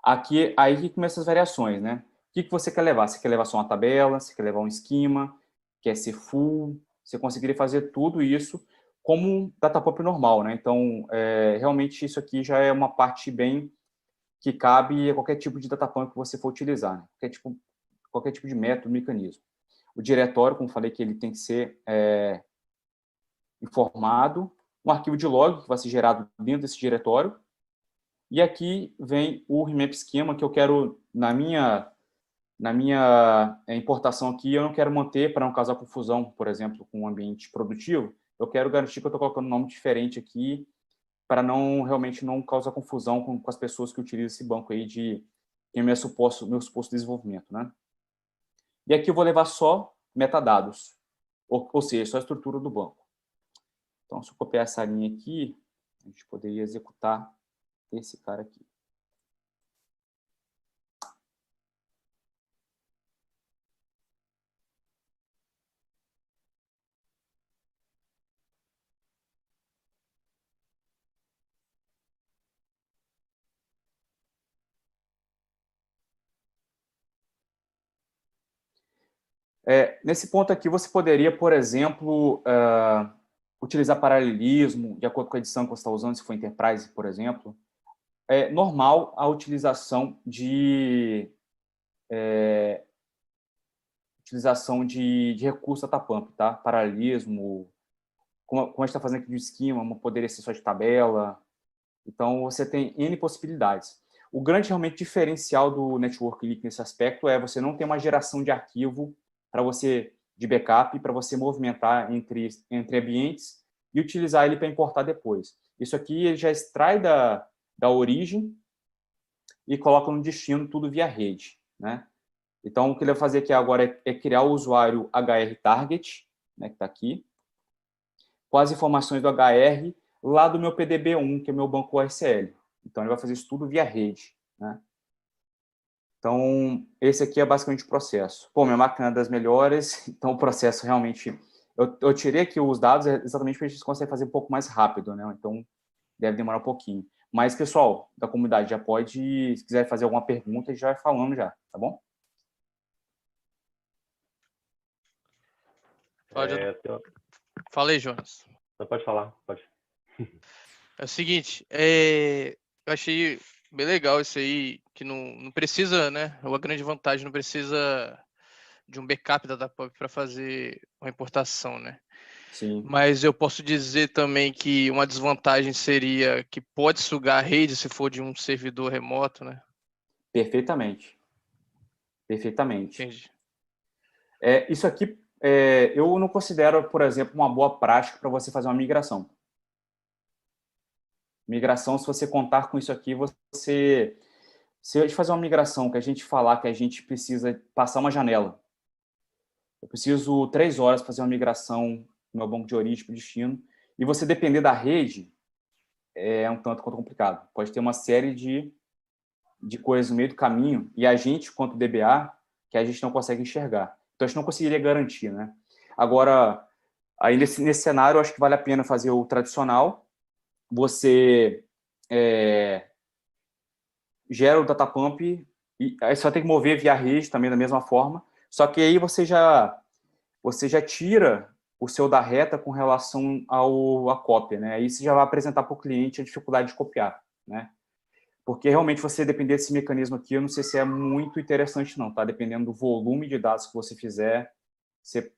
Speaker 20: Aqui, aí que começam as variações, né? O que você quer levar? Você quer levar só uma tabela? Você quer levar um esquema? Quer ser full? Você conseguiria fazer tudo isso como um datapump normal, né? Então, realmente, isso aqui já é uma parte bem que cabe a qualquer tipo de datapump que você for utilizar, né? Qualquer tipo de método, mecanismo. O diretório, como falei, que ele tem que ser informado, um arquivo de log que vai ser gerado dentro desse diretório, e aqui vem o remap esquema que eu quero, na minha importação aqui, eu não quero manter para não causar confusão, por exemplo, com um ambiente produtivo, eu quero garantir que eu estou colocando um nome diferente aqui para realmente não causar confusão com as pessoas que utilizam esse banco aí de meu suposto desenvolvimento, né? E aqui eu vou levar só metadados, ou seja, só a estrutura do banco. Então, se eu copiar essa linha aqui, a gente poderia executar esse cara aqui. Nesse ponto aqui, você poderia, por exemplo, utilizar paralelismo, de acordo com a edição que você está usando, se for Enterprise, por exemplo. É normal a utilização de recurso datapump, tá? Paralelismo, como a gente está fazendo aqui de esquema, poderia ser só de tabela. Então, você tem N possibilidades. O grande, realmente, diferencial do Network Link nesse aspecto é você não ter uma geração de arquivo de backup, para você movimentar entre ambientes e utilizar ele para importar depois. Isso aqui ele já extrai da origem e coloca no destino tudo via rede, né? Então, o que ele vai fazer aqui agora é criar o usuário HR target, né, que está aqui, com as informações do HR lá do meu PDB1, que é o meu banco OSL. Então, ele vai fazer isso tudo via rede, né? Então, esse aqui é basicamente o processo. Pô, minha máquina é das melhores, então o processo realmente... Eu tirei aqui os dados exatamente para a gente conseguir fazer um pouco mais rápido, né? Então, deve demorar um pouquinho. Mas, pessoal da comunidade, já pode, se quiser fazer alguma pergunta, a gente já vai falando já, tá bom?
Speaker 1: Fala aí, Jonas.
Speaker 21: Não, pode falar, pode.
Speaker 1: É o seguinte, eu achei bem legal isso aí, que não precisa, né? É uma grande vantagem, não precisa de um backup da datapump para fazer uma importação, né?
Speaker 20: Sim.
Speaker 1: Mas eu posso dizer também que uma desvantagem seria que pode sugar a rede se for de um servidor remoto, né?
Speaker 20: Perfeitamente. Perfeitamente.
Speaker 1: Entendi.
Speaker 20: Isso aqui, eu não considero, por exemplo, uma boa prática para você fazer uma migração. Migração, se você contar com isso aqui, se eu fazer uma migração que a gente falar que a gente precisa passar uma janela, eu preciso 3 horas para fazer uma migração no meu banco de origem para o destino, e você depender da rede, é um tanto quanto complicado. Pode ter uma série de coisas no meio do caminho, e a gente, quanto DBA, que a gente não consegue enxergar. Então, a gente não conseguiria garantir, né? Agora, aí nesse cenário, eu acho que vale a pena fazer o tradicional. Você gera o data pump, e aí você vai ter que mover via rede também da mesma forma, só que aí você já tira o seu da reta com relação à cópia, né? Aí você já vai apresentar para o cliente a dificuldade de copiar, né? Porque realmente você depender desse mecanismo aqui, eu não sei se é muito interessante não, tá? Dependendo do volume de dados que você fizer,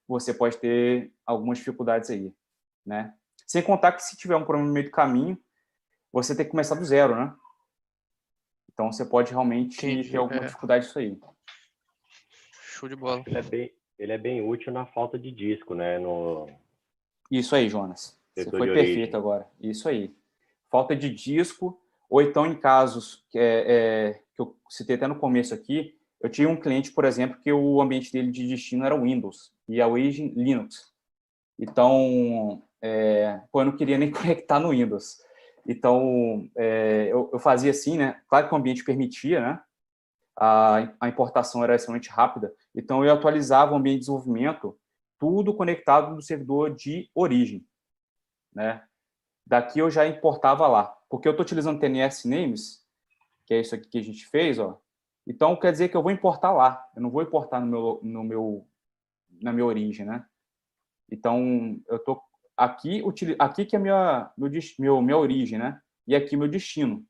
Speaker 20: você pode ter algumas dificuldades aí, né? Sem contar que se tiver um problema no meio do caminho, você tem que começar do zero, né? Então você pode realmente ter alguma dificuldade disso aí.
Speaker 1: Show de bola.
Speaker 21: Ele é bem útil na falta de disco, né?
Speaker 20: Isso aí, Jonas. Você foi perfeito agora. Isso aí. Falta de disco, ou então em casos que eu citei até no começo aqui, eu tinha um cliente, por exemplo, que o ambiente dele de destino era Windows e a origem Linux. Então, eu não queria nem conectar no Windows. Então, eu fazia assim, né? Claro que o ambiente permitia, né? A importação era extremamente rápida. Então, eu atualizava o ambiente de desenvolvimento, tudo conectado no servidor de origem, né? Daqui eu já importava lá. Porque eu estou utilizando TNS Names, que é isso aqui que a gente fez, ó. Então, quer dizer que eu vou importar lá. Eu não vou importar na minha origem, né? Então, eu estou aqui que é minha origem, né? E aqui meu destino.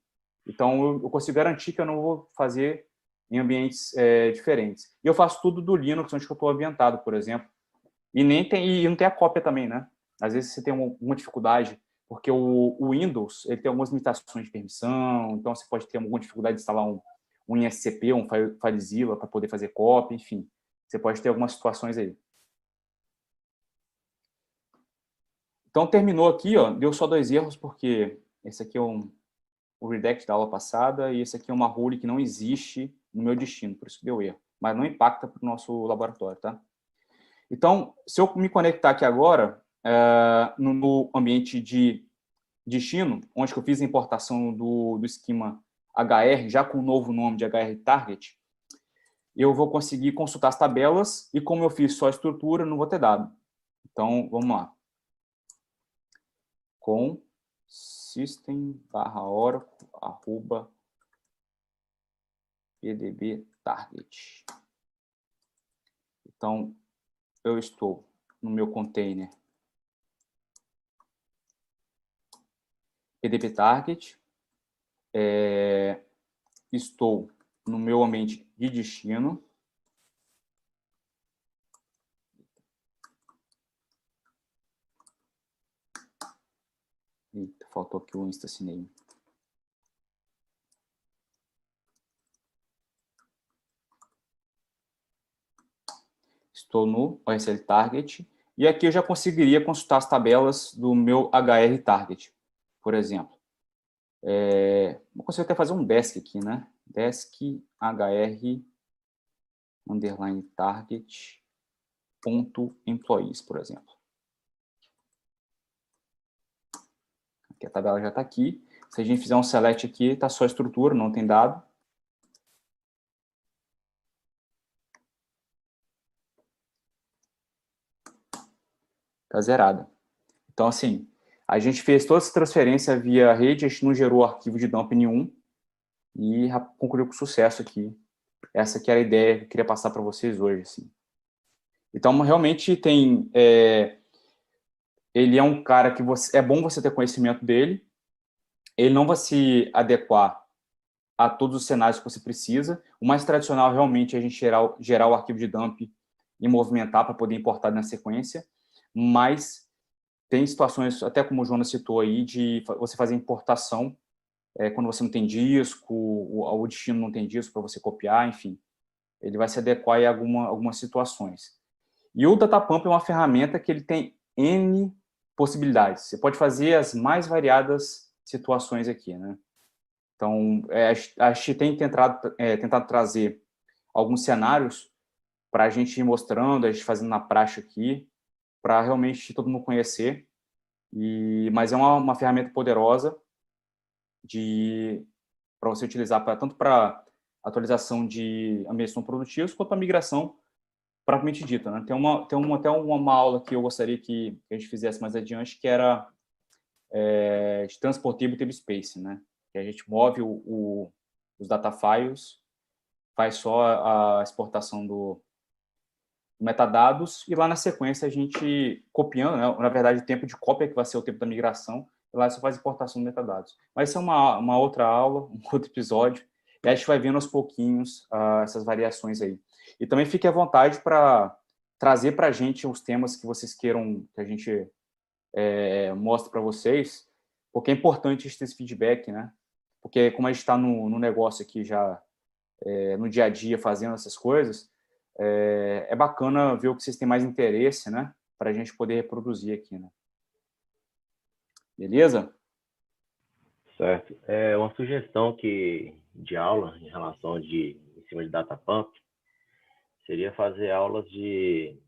Speaker 20: Então, eu consigo garantir que eu não vou fazer em ambientes diferentes. E eu faço tudo do Linux, onde eu estou ambientado, por exemplo. E não tem a cópia também, né? Às vezes você tem alguma dificuldade, porque o Windows ele tem algumas limitações de permissão, então você pode ter alguma dificuldade de instalar um ISCP, um FileZilla, para poder fazer cópia, enfim. Você pode ter algumas situações aí. Então, terminou aqui, ó, deu só 2 erros, porque esse aqui é o redact da aula passada e esse aqui é uma rule que não existe no meu destino, por isso que deu erro. Mas não impacta para o nosso laboratório, tá? Então, se eu me conectar aqui agora, no ambiente de destino, onde eu fiz a importação do esquema HR, já com o novo nome de HR Target, eu vou conseguir consultar as tabelas e como eu fiz só a estrutura, não vou ter dado. Então, vamos lá. Com system/oracle@pdb-target. Então, eu estou no meu container pdb-target, estou no meu ambiente de destino, eita, faltou aqui o instance name. Estou no OSL Target, e aqui eu já conseguiria consultar as tabelas do meu HR Target, por exemplo. Eu consigo até fazer um desk aqui, né? Desk HR underline target ponto employees, por exemplo. Aqui a tabela já está aqui. Se a gente fizer um select aqui, está só a estrutura, não tem dado. Está zerada. Então, assim, a gente fez toda essa transferência via rede, a gente não gerou arquivo de dump nenhum e concluiu com sucesso aqui. Essa que era a ideia que eu queria passar para vocês hoje. Assim. Então, realmente tem... ele é um cara que é bom você ter conhecimento dele, ele não vai se adequar a todos os cenários que você precisa. O mais tradicional realmente é a gente gerar o arquivo de dump e movimentar para poder importar na sequência, mas tem situações, até como o Jonas citou aí, de você fazer importação quando você não tem disco, o destino não tem disco para você copiar, enfim. Ele vai se adequar a algumas situações. E o Datapump é uma ferramenta que ele tem N possibilidades. Você pode fazer as mais variadas situações aqui, né? Então, a gente tem tentado trazer alguns cenários para a gente ir mostrando, a gente fazendo na prática aqui, para realmente todo mundo conhecer. Mas é uma ferramenta poderosa para você utilizar tanto para atualização de ambientes não produtivos quanto a migração propriamente dita, né? Tem até uma aula que eu gostaria que a gente fizesse mais adiante, que era de Transportable Tablespace, né? Que a gente move os data files, faz só a exportação do metadados e lá na sequência a gente copiando, né? Na verdade o tempo de cópia que vai ser o tempo da migração, e lá você faz exportação de metadados. Mas isso é uma outra aula, um outro episódio, e a gente vai vendo aos pouquinhos essas variações aí. E também fique à vontade para trazer para a gente os temas que vocês queiram que a gente mostre para vocês, porque é importante a gente ter esse feedback, né? Porque como a gente está no negócio aqui já, no dia a dia, fazendo essas coisas, é bacana ver o que vocês têm mais interesse, né? Para a gente poder reproduzir aqui, né? Beleza?
Speaker 21: Certo. Uma sugestão de aula em relação em cima de Datapump seria fazer aulas de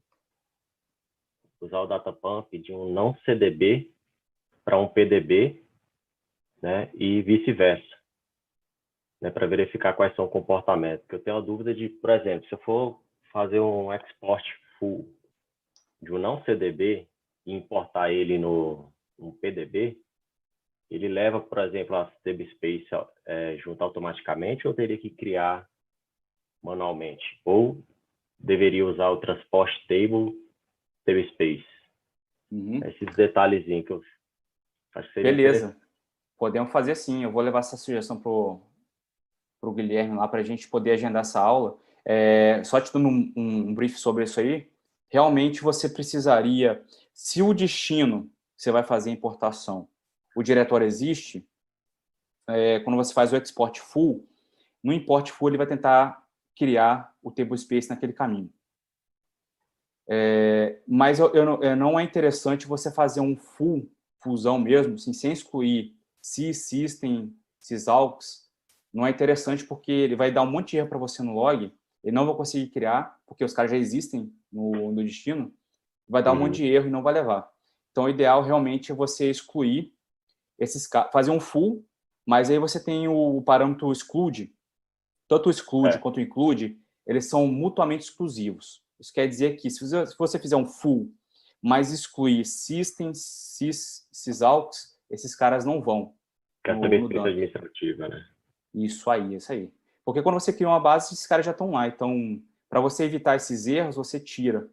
Speaker 21: usar o Datapump de um não CDB para um PDB, né? E vice-versa, né? Para verificar quais são os comportamentos. Porque eu tenho a dúvida de, por exemplo, se eu for fazer um export full de um não CDB e importar ele no PDB, ele leva, por exemplo, a tablespace junto automaticamente, ou teria que criar manualmente? Ou deveria usar o transport table tablespace? Esses detalhezinhos que eu acho que seria
Speaker 20: Beleza. Podemos fazer sim. Eu vou levar essa sugestão pro Guilherme lá para a gente poder agendar essa aula. Só te dando um brief sobre isso aí, realmente você precisaria, se o destino que você vai fazer a importação, o diretório existe, quando você faz o export full, no import full ele vai tentar criar o tablespace naquele caminho. Mas não é interessante você fazer um fullzão mesmo, assim, sem excluir system, sysalks. Não é interessante porque ele vai dar um monte de erro para você no log, ele não vai conseguir criar, porque os caras já existem no destino, vai dar um monte de erro e não vai levar. Então, o ideal realmente é você excluir esses caras, fazer um full, mas aí você tem o parâmetro exclude. Tanto o exclude quanto o include, eles são mutuamente exclusivos. Isso quer dizer que se você fizer um full, mas excluir system, sysalks, esses caras não vão.
Speaker 21: Que é também administrativa, né?
Speaker 20: Isso aí. Porque quando você cria uma base, esses caras já estão lá. Então, para você evitar esses erros, você tira.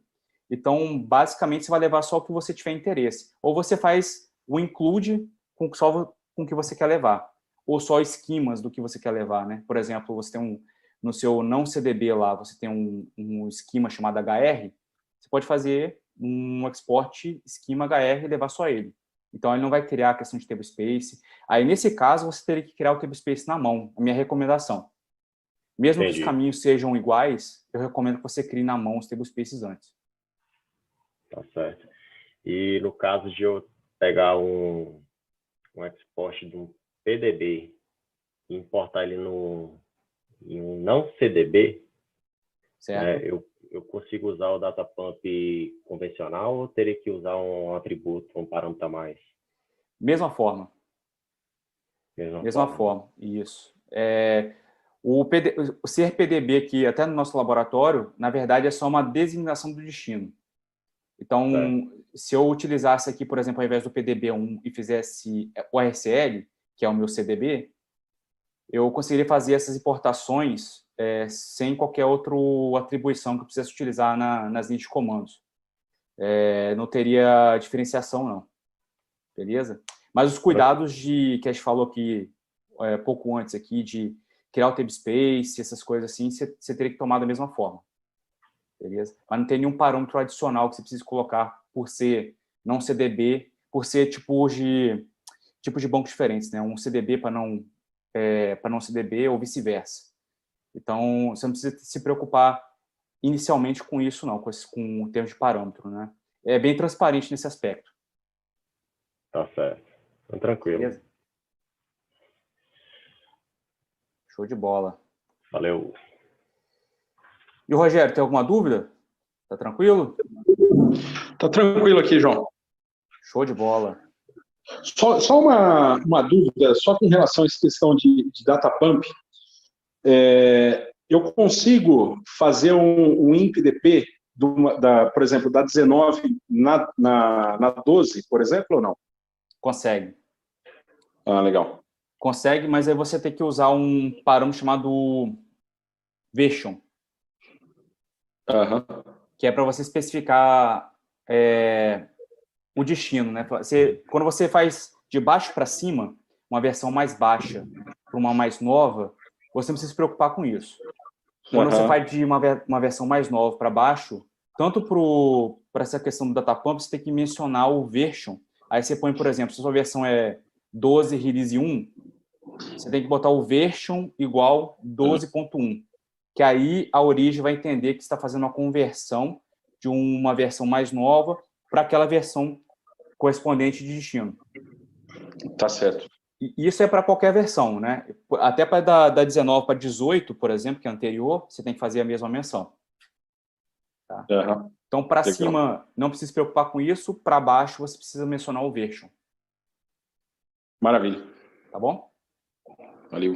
Speaker 20: Então, basicamente, você vai levar só o que você tiver interesse. Ou você faz o include só com o que você quer levar. Ou só esquemas do que você quer levar, né? Por exemplo, você tem no seu não CDB lá, você tem um esquema chamado HR, você pode fazer um export esquema HR e levar só ele. Então, ele não vai criar a questão de tablespace. Aí, nesse caso, você teria que criar o tablespace na mão, a minha recomendação. Mesmo que os caminhos sejam iguais, eu recomendo que você crie na mão os tablespaces antes.
Speaker 21: Tá certo. E no caso de eu pegar um export de um PDB e importar ele em um não CDB,
Speaker 20: certo.
Speaker 21: Eu consigo usar o Datapump convencional ou teria que usar um atributo, um parâmetro a mais?
Speaker 20: Mesma forma. Mesma forma, isso. O ser PDB aqui, até no nosso laboratório, na verdade, é só uma designação do destino. Então, se eu utilizasse aqui, por exemplo, ao invés do PDB1 e fizesse o RCL, que é o meu CDB, eu conseguiria fazer essas importações sem qualquer outra atribuição que eu precisasse utilizar nas linhas de comandos. Não teria diferenciação, não. Beleza? Mas os cuidados que a gente falou aqui pouco antes aqui, de criar o tablespace, essas coisas assim, você teria que tomar da mesma forma. Beleza? Mas não tem nenhum parâmetro adicional que você precise colocar por ser não CDB, por ser tipos de bancos diferentes, né? Um CDB para não CDB ou vice-versa. Então, você não precisa se preocupar inicialmente com isso, não, com o termo de parâmetro, né? É bem transparente nesse aspecto.
Speaker 21: Tá certo. Então, tranquilo.
Speaker 20: Beleza? Show de bola.
Speaker 21: Valeu.
Speaker 20: E o Rogério, tem alguma dúvida? Tá tranquilo?
Speaker 2: Tá tranquilo aqui, João.
Speaker 20: Show de bola.
Speaker 2: Só uma dúvida, só com relação a essa questão de data pump. Eu consigo fazer um INPDP, por exemplo, da 19 na 12, por exemplo, ou não?
Speaker 20: Consegue.
Speaker 2: Ah, legal.
Speaker 20: Consegue, mas aí você tem que usar um parâmetro chamado version. Que é para você especificar o destino, né? Quando você faz de baixo para cima, uma versão mais baixa para uma mais nova, você não precisa se preocupar com isso. Quando você faz de uma versão mais nova para baixo, tanto para essa questão do data pump, você tem que mencionar o version. Aí você põe, por exemplo, se a sua versão é 12 release 1, você tem que botar o version igual 12.1, que aí a origem vai entender que você está fazendo uma conversão de uma versão mais nova para aquela versão correspondente de destino.
Speaker 2: Tá certo.
Speaker 20: E isso é para qualquer versão, né? Até para da 19 para 18, por exemplo, que é anterior, você tem que fazer a mesma menção. Tá? Então, para cima, não precisa se preocupar com isso. Para baixo, você precisa mencionar o version.
Speaker 2: Maravilha.
Speaker 20: Tá bom?
Speaker 2: Valeu.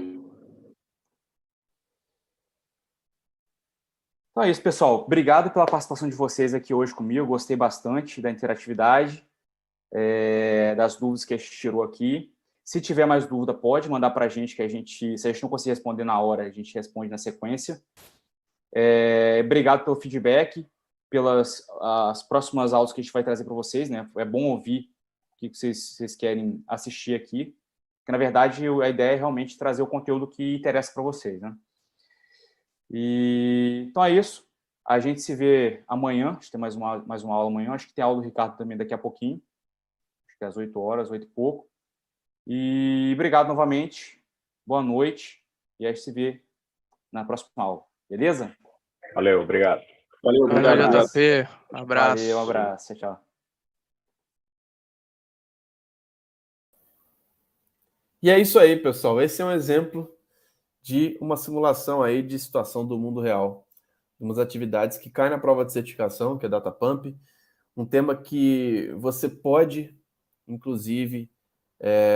Speaker 20: Então é isso, pessoal. Obrigado pela participação de vocês aqui hoje comigo. Gostei bastante da interatividade, das dúvidas que a gente tirou aqui. Se tiver mais dúvida, pode mandar para a gente, se a gente não conseguir responder na hora, a gente responde na sequência. Obrigado pelo feedback, pelas as próximas aulas que a gente vai trazer para vocês, né? É bom ouvir o que vocês querem assistir aqui, porque, na verdade, a ideia é realmente trazer o conteúdo que interessa para vocês, né? Então é isso. A gente se vê amanhã. A gente tem mais uma aula amanhã. Acho que tem aula do Ricardo também daqui a pouquinho. Acho que é às 8 horas, 8 e pouco. E obrigado novamente. Boa noite. E a gente se vê na próxima aula. Beleza?
Speaker 21: Valeu, obrigado.
Speaker 2: Valeu, obrigado.
Speaker 1: JP. Um abraço.
Speaker 20: Valeu, um abraço. Tchau.
Speaker 18: E é isso aí, pessoal. Esse é um exemplo de uma simulação aí de situação do mundo real. Umas atividades que caem na prova de certificação, que é Data Pump. Um tema que você pode, inclusive,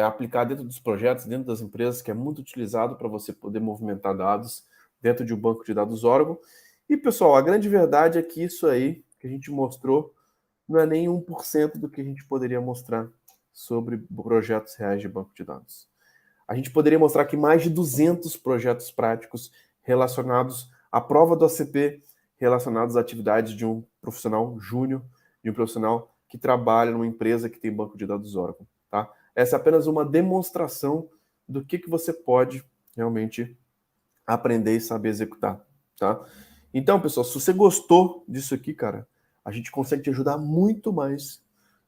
Speaker 18: aplicar dentro dos projetos, dentro das empresas, que é muito utilizado para você poder movimentar dados dentro de um banco de dados Oracle. E, pessoal, a grande verdade é que isso aí que a gente mostrou não é nem 1% do que a gente poderia mostrar sobre projetos reais de banco de dados. A gente poderia mostrar aqui mais de 200 projetos práticos relacionados à prova do ACP, relacionados às atividades de um profissional júnior, de um profissional que trabalha numa empresa que tem banco de dados Oracle. Tá? Essa é apenas uma demonstração do que você pode realmente aprender e saber executar. Tá? Então, pessoal, se você gostou disso aqui, cara, a gente consegue te ajudar muito mais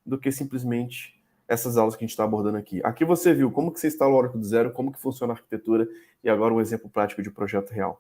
Speaker 18: do que simplesmente essas aulas que a gente está abordando aqui. Aqui você viu como que você instala o Oracle do zero, como que funciona a arquitetura e agora um exemplo prático de projeto real.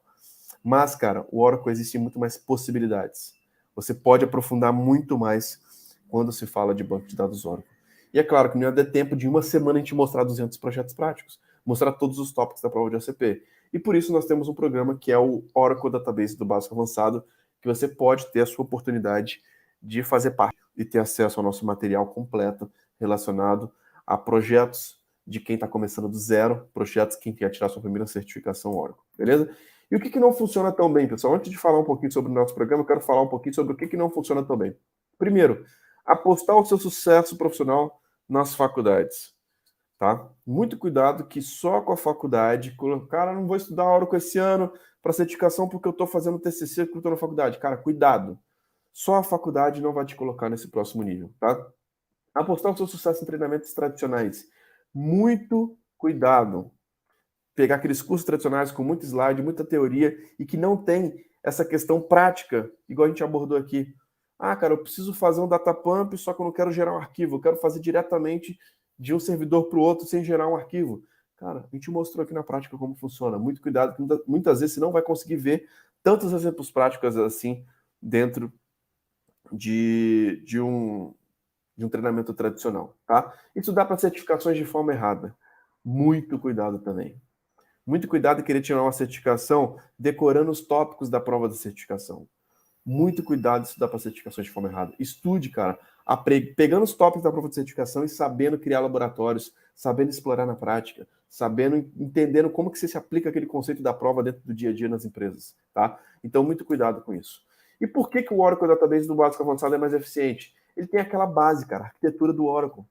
Speaker 18: Mas, cara, o Oracle existe muito mais possibilidades. Você pode aprofundar muito mais quando se fala de banco de dados Oracle. E é claro que não ia ter tempo de uma semana a gente mostrar 200 projetos práticos, mostrar todos os tópicos da prova de ACP. E por isso nós temos um programa que é o Oracle Database do Básico Avançado, que você pode ter a sua oportunidade de fazer parte e ter acesso ao nosso material completo relacionado a projetos de quem está começando do zero, projetos quem quer tirar sua primeira certificação Oracle, beleza? E o que não funciona tão bem, pessoal? Antes de falar um pouquinho sobre o nosso programa, eu quero falar um pouquinho sobre o que não funciona tão bem. Primeiro, apostar o seu sucesso profissional nas faculdades, tá? Muito cuidado que só com a faculdade, cara, não vou estudar Oracle esse ano para certificação porque eu estou fazendo TCC porque eu estou na faculdade. Cara, cuidado. Só a faculdade não vai te colocar nesse próximo nível, tá? Apostar o seu sucesso em treinamentos tradicionais. Muito cuidado. Pegar aqueles cursos tradicionais com muito slide, muita teoria e que não tem essa questão prática, igual a gente abordou aqui. Ah, cara, eu preciso fazer um data pump, só que eu não quero gerar um arquivo. Eu quero fazer diretamente de um servidor para o outro sem gerar um arquivo. Cara, a gente mostrou aqui na prática como funciona. Muito cuidado, que muitas vezes você não vai conseguir ver tantos exemplos práticos assim dentro de um treinamento tradicional, tá? Isso dá para certificações de forma errada. Muito cuidado também. Muito cuidado em querer tirar uma certificação decorando os tópicos da prova da certificação. Muito cuidado em estudar para certificações de forma errada. Estude, cara, pegando os tópicos da prova de certificação e sabendo criar laboratórios, sabendo explorar na prática, sabendo, entendendo como que você se aplica aquele conceito da prova dentro do dia a dia nas empresas, tá? Então, muito cuidado com isso. E por que o Oracle Database do básico avançado é mais eficiente? Ele tem aquela base, cara, a arquitetura do Oracle.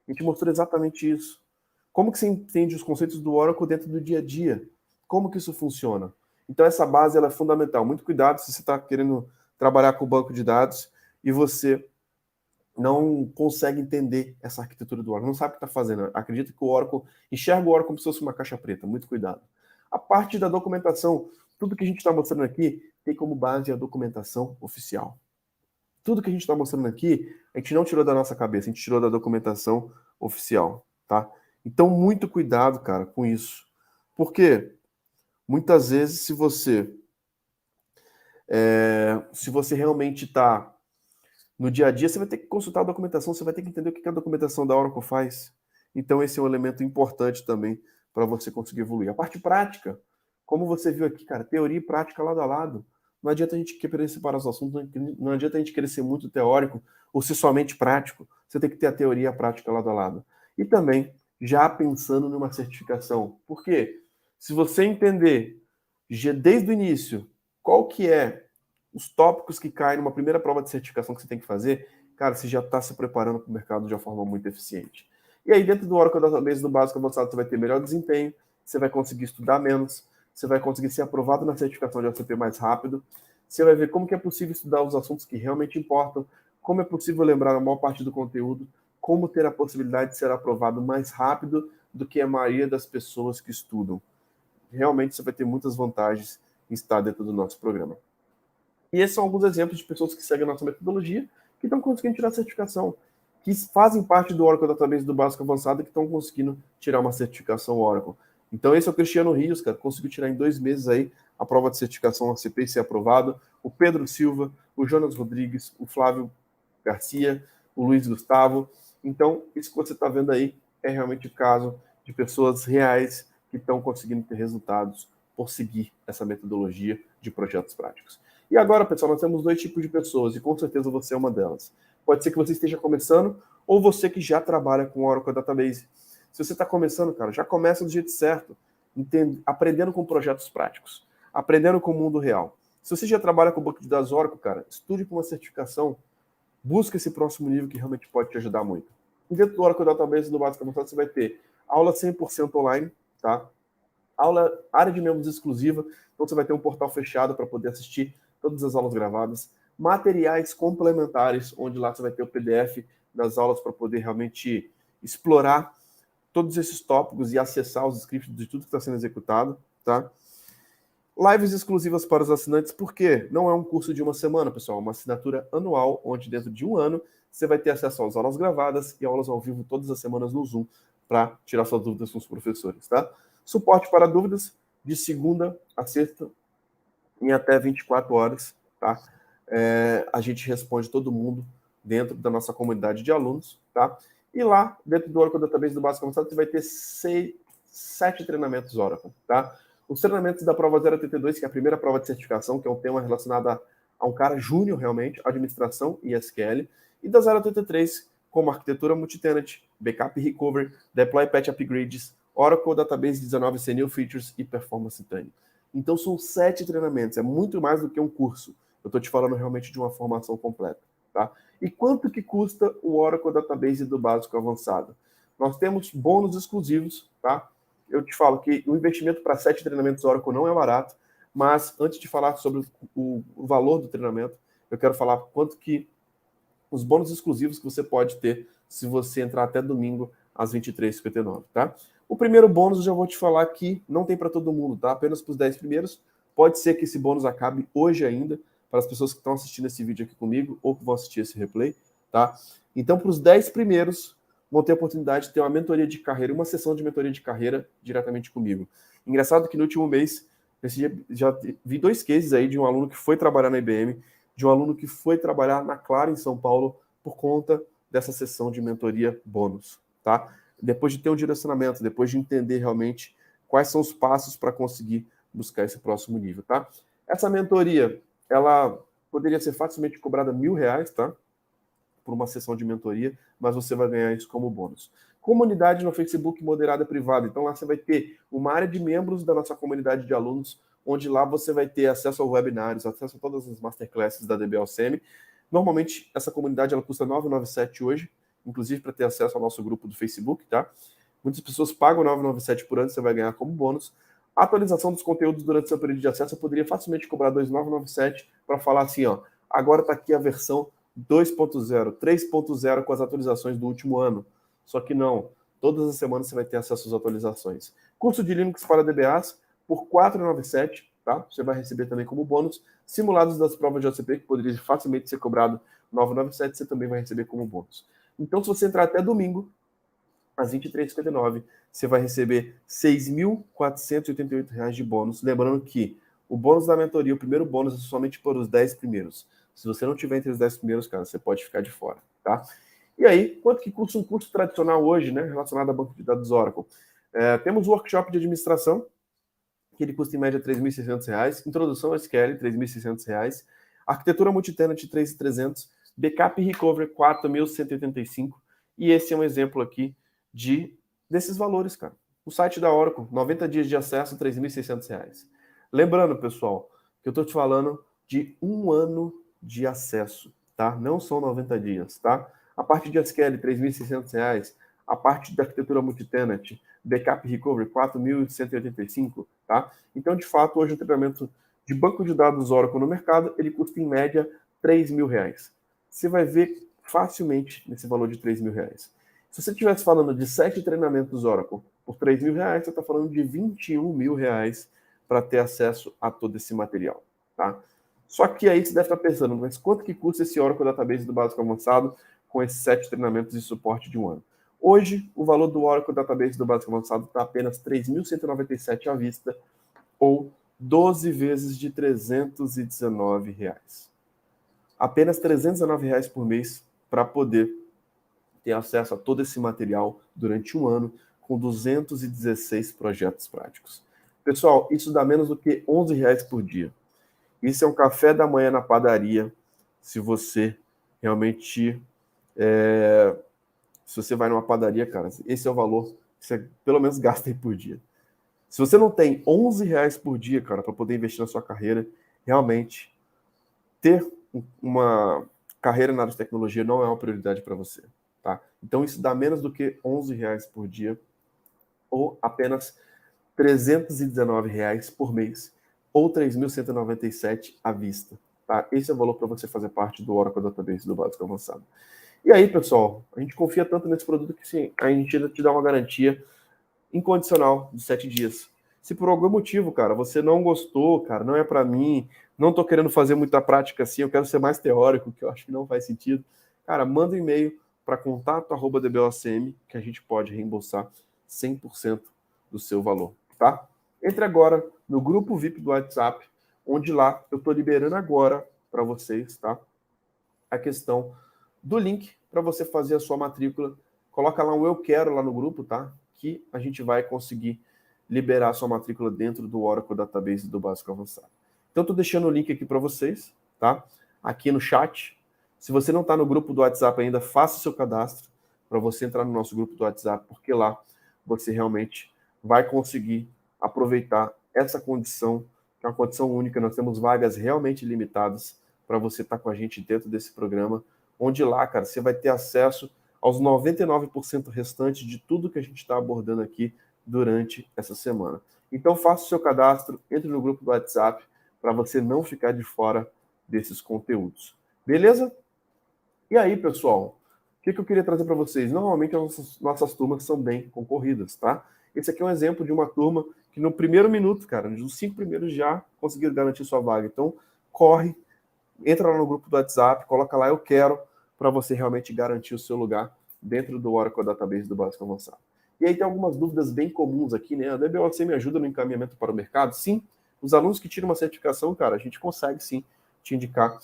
Speaker 18: A gente mostrou exatamente isso. Como que você entende os conceitos do Oracle dentro do dia a dia? Como que isso funciona? Então, essa base ela é fundamental. Muito cuidado se você está querendo trabalhar com o banco de dados e você não consegue entender essa arquitetura do Oracle, não sabe o que está fazendo. Acredita que o Oracle enxerga o Oracle como se fosse uma caixa preta. Muito cuidado. A parte da documentação, tudo que a gente está mostrando aqui tem como base a documentação oficial. Tudo que a gente está mostrando aqui, a gente não tirou da nossa cabeça, a gente tirou da documentação oficial, tá? Então, muito cuidado, cara, com isso. Porque muitas vezes, se você realmente está no dia a dia, você vai ter que consultar a documentação, você vai ter que entender o que a documentação da Oracle faz. Então, esse é um elemento importante também para você conseguir evoluir. A parte prática, como você viu aqui, cara, teoria e prática lado a lado. Não adianta a gente querer separar os assuntos, não adianta a gente querer ser muito teórico ou ser somente prático. Você tem que ter a teoria e a prática lado a lado. E também, já pensando numa certificação. Por quê? Se você entender desde o início qual que é os tópicos que caem numa primeira prova de certificação que você tem que fazer, cara, você já está se preparando para o mercado de uma forma muito eficiente. E aí, dentro do Oracle Database do básico avançado, você vai ter melhor desempenho, você vai conseguir estudar menos, você vai conseguir ser aprovado na certificação de OCP mais rápido, você vai ver como que é possível estudar os assuntos que realmente importam, como é possível lembrar a maior parte do conteúdo, como ter a possibilidade de ser aprovado mais rápido do que a maioria das pessoas que estudam. Realmente você vai ter muitas vantagens em estar dentro do nosso programa. E esses são alguns exemplos de pessoas que seguem a nossa metodologia, que estão conseguindo tirar a certificação, que fazem parte do Oracle Database do básico avançado e que estão conseguindo tirar uma certificação Oracle. Então esse é o Cristiano Rios, cara, conseguiu tirar em 2 meses aí a prova de certificação OCP e ser aprovado. O Pedro Silva, o Jonas Rodrigues, o Flávio Garcia, o Luiz Gustavo. Então, isso que você está vendo aí é realmente o caso de pessoas reais que estão conseguindo ter resultados por seguir essa metodologia de projetos práticos. E agora, pessoal, nós temos 2 tipos de pessoas e com certeza você é uma delas. Pode ser que você esteja começando ou você que já trabalha com Oracle Database. Se você está começando, cara, já começa do jeito certo, aprendendo com projetos práticos, aprendendo com o mundo real. Se você já trabalha com o banco de dados Oracle, cara, estude com uma certificação, busque esse próximo nível que realmente pode te ajudar muito. E dentro do Oracle Database do básico avançado, você vai ter aula 100% online, tá? Área de membros exclusiva, então você vai ter um portal fechado para poder assistir todas as aulas gravadas, materiais complementares, onde lá você vai ter o PDF das aulas para poder realmente explorar todos esses tópicos e acessar os scripts de tudo que está sendo executado, tá? Lives exclusivas para os assinantes, porque não é um curso de uma semana, pessoal, é uma assinatura anual, onde dentro de um ano você vai ter acesso às aulas gravadas e aulas ao vivo todas as semanas no Zoom para tirar suas dúvidas com os professores, tá? Suporte para dúvidas de segunda a sexta em até 24 horas, tá? A gente responde todo mundo dentro da nossa comunidade de alunos, tá? E lá, dentro do Oracle Database do básico avançado, você vai ter 7 treinamentos Oracle, tá? Os treinamentos da prova 082, que é a primeira prova de certificação, que é um tema relacionado a um cara júnior, realmente, administração e SQL, e da 083, como arquitetura multitenant, backup e recovery, deploy patch upgrades, Oracle Database 19 sem new features e performance tuning. Então são 7 treinamentos, é muito mais do que um curso. Eu estou te falando realmente de uma formação completa, tá? E quanto que custa o Oracle Database do básico avançado? Nós temos bônus exclusivos, tá? Eu te falo que o investimento para 7 treinamentos Oracle não é barato, mas antes de falar sobre o valor do treinamento, eu quero falar quanto que os bônus exclusivos que você pode ter se você entrar até domingo às 23h59, tá? O primeiro bônus eu já vou te falar que não tem para todo mundo, tá? Apenas para os 10 primeiros. Pode ser que esse bônus acabe hoje ainda, para as pessoas que estão assistindo esse vídeo aqui comigo ou que vão assistir esse replay, tá? Então, para os 10 primeiros, vão ter a oportunidade de ter uma mentoria de carreira, uma sessão de mentoria de carreira diretamente comigo. Engraçado que no último mês, já vi 2 cases aí de um aluno que foi trabalhar na IBM, de um aluno que foi trabalhar na Clara em São Paulo por conta dessa sessão de mentoria bônus, tá? Depois de ter um direcionamento, depois de entender realmente quais são os passos para conseguir buscar esse próximo nível, tá? Essa mentoria, ela poderia ser facilmente cobrada R$1.000, tá? Por uma sessão de mentoria, mas você vai ganhar isso como bônus. Comunidade no Facebook moderada privada. Então lá você vai ter uma área de membros da nossa comunidade de alunos, onde lá você vai ter acesso a webinários, acesso a todas as masterclasses da DBOCM. Normalmente essa comunidade ela custa R$ 9,97 hoje, inclusive para ter acesso ao nosso grupo do Facebook, tá? Muitas pessoas pagam R$ 9,97 por ano, você vai ganhar como bônus. A atualização dos conteúdos durante seu período de acesso, eu poderia facilmente cobrar R$ 2,997 para falar assim, ó, agora está aqui a versão 2.0, 3.0 com as atualizações do último ano. Só que não, todas as semanas você vai ter acesso às atualizações. Curso de Linux para DBAs por R$ 4,97, tá? Você vai receber também como bônus. Simulados das provas de OCP, que poderia facilmente ser cobrado R$ 9,97, você também vai receber como bônus. Então, se você entrar até domingo, às 23h59, você vai receber R$ 6.488 de bônus. Lembrando que o bônus da mentoria, o primeiro bônus é somente para os 10 primeiros. Se você não tiver entre os 10 primeiros, cara, você pode ficar de fora, tá? E aí, quanto que custa um curso tradicional hoje, né, relacionado a banco de dados Oracle? Temos o workshop de administração, que ele custa em média R$ 3.600, introdução ao SQL, R$ 3.600, arquitetura multitenant, R$ 3.300, backup e recovery, R$ 4.185, e esse é um exemplo aqui desses valores, cara. O site da Oracle, 90 dias de acesso, R$ 3.600. Lembrando, pessoal, que eu estou te falando de 1 ano de acesso, tá? Não são 90 dias, tá? A parte de SQL, R$ 3.600. A parte da arquitetura multitenant, backup recovery, 4.185, tá? Então, de fato, hoje o treinamento de banco de dados Oracle no mercado, ele custa, em média, R$ 3.000. Você vai ver facilmente nesse valor de R$ 3.000. Se você estivesse falando de 7 treinamentos Oracle por R$ 3.000, você está falando de R$ 21.000 para ter acesso a todo esse material, tá? Só que aí você deve estar pensando, mas quanto que custa esse Oracle Database do básico avançado com esses 7 treinamentos de suporte de 1 ano? Hoje, o valor do Oracle Database do básico avançado está apenas R$ 3.197 à vista, ou 12 vezes de R$ 319. Apenas R$ 319 por mês para poder ter acesso a todo esse material durante 1 ano, com 216 projetos práticos. Pessoal, isso dá menos do que R$ 11 por dia. Isso é um café da manhã na padaria, se você realmente... Se você vai numa padaria, cara, esse é o valor que você pelo menos gasta aí por dia. Se você não tem R$ 11 por dia, cara, para poder investir na sua carreira, realmente ter uma carreira na área de tecnologia não é uma prioridade para você, tá? Então isso dá menos do que R$ 11 por dia, ou apenas R$ 319 por mês, ou 3.197 à vista, tá? Esse é o valor para você fazer parte do Oracle Database do básico avançado. E aí, pessoal, a gente confia tanto nesse produto que sim, a gente te dá uma garantia incondicional de 7 dias. Se por algum motivo, cara, você não gostou, cara, não é para mim, não tô querendo fazer muita prática assim, eu quero ser mais teórico, que eu acho que não faz sentido, cara, manda um e-mail para contato@dbocm, que a gente pode reembolsar 100% do seu valor, tá? Entre agora no grupo VIP do WhatsApp, onde lá eu tô liberando agora para vocês, tá? A questão do link para você fazer a sua matrícula. Coloca lá um eu quero lá no grupo, tá? Que a gente vai conseguir liberar a sua matrícula dentro do Oracle Database do básico avançado. Então, estou deixando o link aqui para vocês, tá? Aqui no chat. Se você não está no grupo do WhatsApp ainda, faça o seu cadastro para você entrar no nosso grupo do WhatsApp, porque lá você realmente vai conseguir aproveitar essa condição, que é uma condição única. Nós temos vagas realmente limitadas para você estar com a gente dentro desse programa, onde lá, cara, você vai ter acesso aos 99% restantes de tudo que a gente está abordando aqui durante essa semana. Então, faça o seu cadastro, entre no grupo do WhatsApp, para você não ficar de fora desses conteúdos. Beleza? E aí, pessoal, o que eu queria trazer para vocês? Normalmente, as nossas turmas são bem concorridas, tá? Esse aqui é um exemplo de uma turma que no primeiro minuto, cara, nos 5 primeiros já conseguiram garantir sua vaga. Então, corre, entra lá no grupo do WhatsApp, coloca lá eu quero, para você realmente garantir o seu lugar dentro do Oracle Database do básico avançado. E aí tem algumas dúvidas bem comuns aqui, né? A DBOC me ajuda no encaminhamento para o mercado? Sim. Os alunos que tiram uma certificação, cara, a gente consegue sim te indicar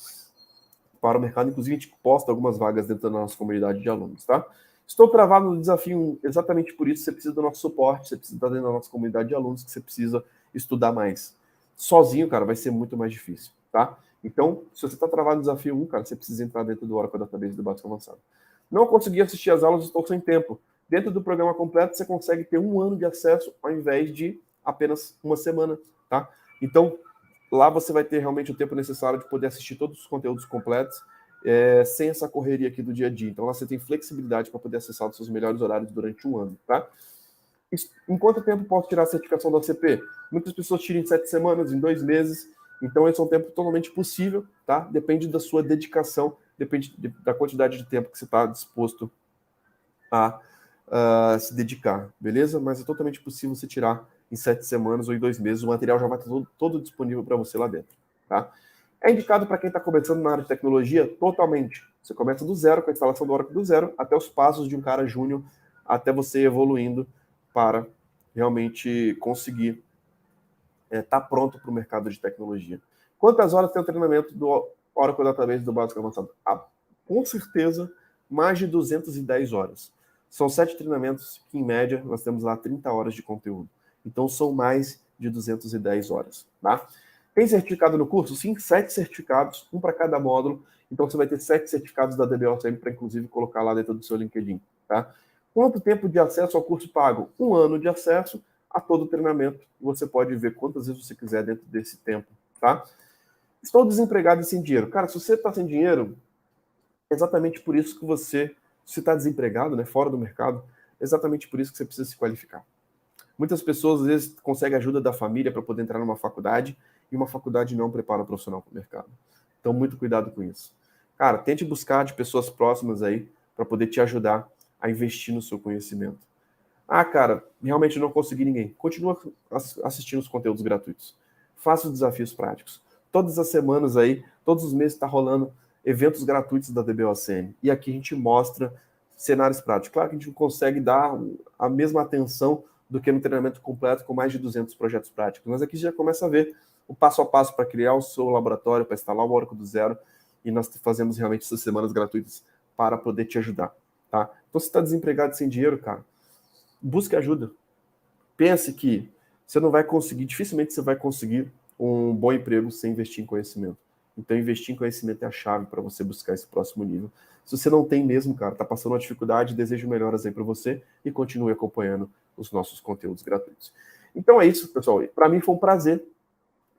Speaker 18: para o mercado. Inclusive, a gente posta algumas vagas dentro da nossa comunidade de alunos, tá? Estou travado no desafio 1, exatamente por isso você precisa do nosso suporte, você precisa estar dentro da nossa comunidade de alunos, que você precisa estudar mais. Sozinho, cara, vai ser muito mais difícil, tá? Então, se você está travado no desafio 1, cara, você precisa entrar dentro do Oracle Database do Básico Avançado. Não consegui assistir às aulas, estou sem tempo. Dentro do programa completo, você consegue ter 1 ano de acesso ao invés de apenas 1 semana, tá? Então, lá você vai ter realmente o tempo necessário de poder assistir todos os conteúdos completos, sem essa correria aqui do dia a dia. Então, lá você tem flexibilidade para poder acessar os seus melhores horários durante 1 ano, tá? Em quanto tempo posso tirar a certificação da OCP? Muitas pessoas tiram em 7 semanas, em 2 meses. Então, esse é um tempo totalmente possível, tá? Depende da sua dedicação, depende da quantidade de tempo que você está disposto a se dedicar, beleza? Mas é totalmente possível você tirar em 7 semanas ou em 2 meses. O material já vai estar todo disponível para você lá dentro, tá? É indicado para quem está começando na área de tecnologia totalmente. Você começa do zero, com a instalação do Oracle do zero, até os passos de um cara júnior, até você evoluindo para realmente conseguir estar pronto para o mercado de tecnologia. Quantas horas tem o treinamento do Oracle Database do Básico Avançado? Com certeza, mais de 210 horas. São 7 treinamentos que, em média, nós temos lá 30 horas de conteúdo. Então, são mais de 210 horas, tá? Tem certificado no curso? Sim, 7 certificados, 1 para cada módulo. Então, você vai ter 7 certificados da DBOCM para, inclusive, colocar lá dentro do seu LinkedIn, tá? Quanto tempo de acesso ao curso pago? 1 ano de acesso a todo o treinamento. Você pode ver quantas vezes você quiser dentro desse tempo, tá? Estou desempregado e sem dinheiro. Cara, se você está sem dinheiro, é exatamente por isso que você está desempregado, né, fora do mercado, é exatamente por isso que você precisa se qualificar. Muitas pessoas, às vezes, conseguem ajuda da família para poder entrar numa faculdade, e uma faculdade não prepara o profissional para o mercado. Então, muito cuidado com isso. Cara, tente buscar de pessoas próximas aí para poder te ajudar a investir no seu conhecimento. Ah, cara, realmente não consegui ninguém. Continua assistindo os conteúdos gratuitos. Faça os desafios práticos. Todas as semanas aí, todos os meses está rolando eventos gratuitos da DBOCM. E aqui a gente mostra cenários práticos. Claro que a gente não consegue dar a mesma atenção do que no treinamento completo com mais de 200 projetos práticos. Mas aqui já começa a ver o passo a passo para criar o seu laboratório, para instalar o Oracle do zero. E nós fazemos realmente essas semanas gratuitas para poder te ajudar, tá? Então, se está desempregado sem dinheiro, cara, busque ajuda. Pense que você não vai conseguir, dificilmente você vai conseguir um bom emprego sem investir em conhecimento. Então, investir em conhecimento é a chave para você buscar esse próximo nível. Se você não tem mesmo, cara, está passando uma dificuldade, desejo melhoras aí para você e continue acompanhando os nossos conteúdos gratuitos. Então é isso, pessoal. Para mim foi um prazer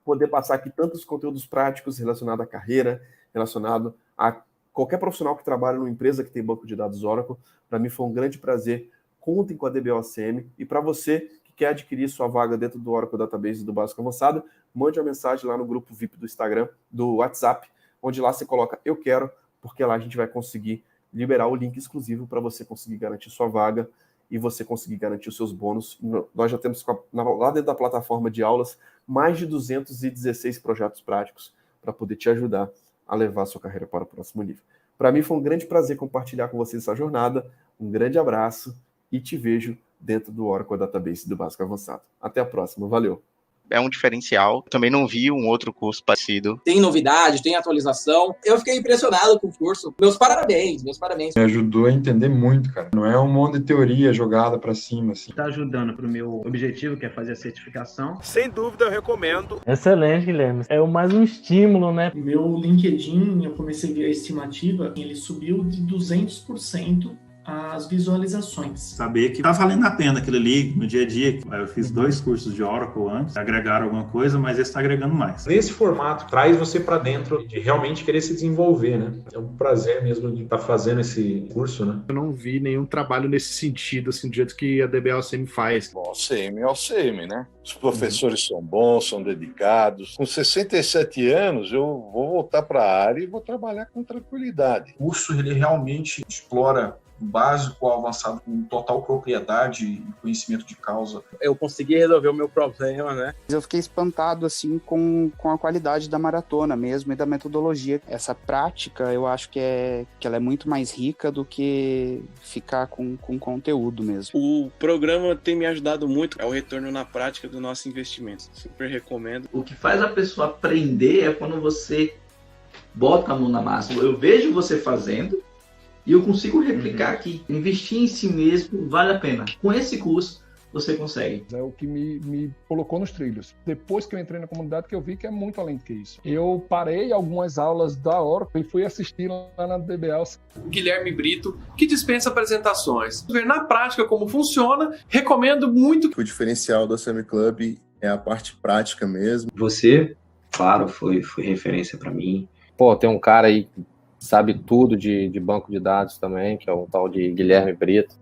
Speaker 18: poder passar aqui tantos conteúdos práticos relacionados à carreira, relacionado a qualquer profissional que trabalha numa empresa que tem banco de dados Oracle. Para mim foi um grande prazer. Contem com a DBOCM. E para você que quer adquirir sua vaga dentro do Oracle Database do Básico Avançado, mande uma mensagem lá no grupo VIP do Instagram, do WhatsApp, onde lá você coloca "eu quero", porque lá a gente vai conseguir liberar o link exclusivo para você conseguir garantir sua vaga e você conseguir garantir os seus bônus. Nós já temos lá dentro da plataforma de aulas mais de 216 projetos práticos para poder te ajudar a levar a sua carreira para o próximo nível. Para mim foi um grande prazer compartilhar com vocês essa jornada. Um grande abraço e te vejo dentro do Oracle Database do Básico Avançado. Até a próxima. Valeu!
Speaker 4: É um diferencial. Também não vi um outro curso parecido.
Speaker 22: Tem novidade, tem atualização. Eu fiquei impressionado com o curso. Meus parabéns, meus parabéns.
Speaker 8: Me ajudou a entender muito, cara. Não é um monte de teoria jogada para cima, assim.
Speaker 23: Tá ajudando pro meu objetivo, que é fazer a certificação.
Speaker 9: Sem dúvida, eu recomendo.
Speaker 24: Excelente, Guilherme. É mais um estímulo, né?
Speaker 10: Meu LinkedIn, eu comecei a ver a estimativa, ele subiu de 200% as visualizações.
Speaker 11: Saber que tá valendo a pena aquilo ali no dia a dia. Eu fiz 2 cursos de Oracle antes, agregaram alguma coisa, mas esse está agregando mais.
Speaker 2: Nesse formato, traz você para dentro de realmente querer se desenvolver, né? É um prazer mesmo de estar fazendo esse curso, né?
Speaker 12: Eu não vi nenhum trabalho nesse sentido, assim, do jeito que a DBOCM faz.
Speaker 13: OCM é OCM, né? Os professores são bons, são dedicados. Com 67 anos, eu vou voltar para a área e vou trabalhar com tranquilidade.
Speaker 2: O curso, ele realmente explora o básico ao avançado com total propriedade e conhecimento de causa.
Speaker 14: Eu consegui resolver o meu problema, né?
Speaker 15: Eu fiquei espantado, assim, com a qualidade da maratona mesmo e da metodologia. Essa prática, eu acho que ela é muito mais rica do que ficar com conteúdo mesmo.
Speaker 16: O programa tem me ajudado muito, é o retorno na prática do nosso investimento. Super recomendo.
Speaker 25: O que faz a pessoa aprender é quando você bota a mão na massa. Eu vejo você fazendo,
Speaker 5: e eu consigo replicar aqui. Investir em si mesmo vale a pena. Com esse curso, você consegue.
Speaker 6: É o que me colocou nos trilhos. Depois que eu entrei na comunidade, que eu vi que é muito além do que isso. Eu parei algumas aulas da Oracle e fui assistir lá na DBA.
Speaker 7: Guilherme Brito, que dispensa apresentações. Ver na prática como funciona, recomendo muito.
Speaker 17: O diferencial do Assembly Club é a parte prática mesmo.
Speaker 25: Você, claro, foi referência para mim.
Speaker 26: Pô, tem um cara aí que sabe tudo de banco de dados também, que é o tal de Guilherme Brito.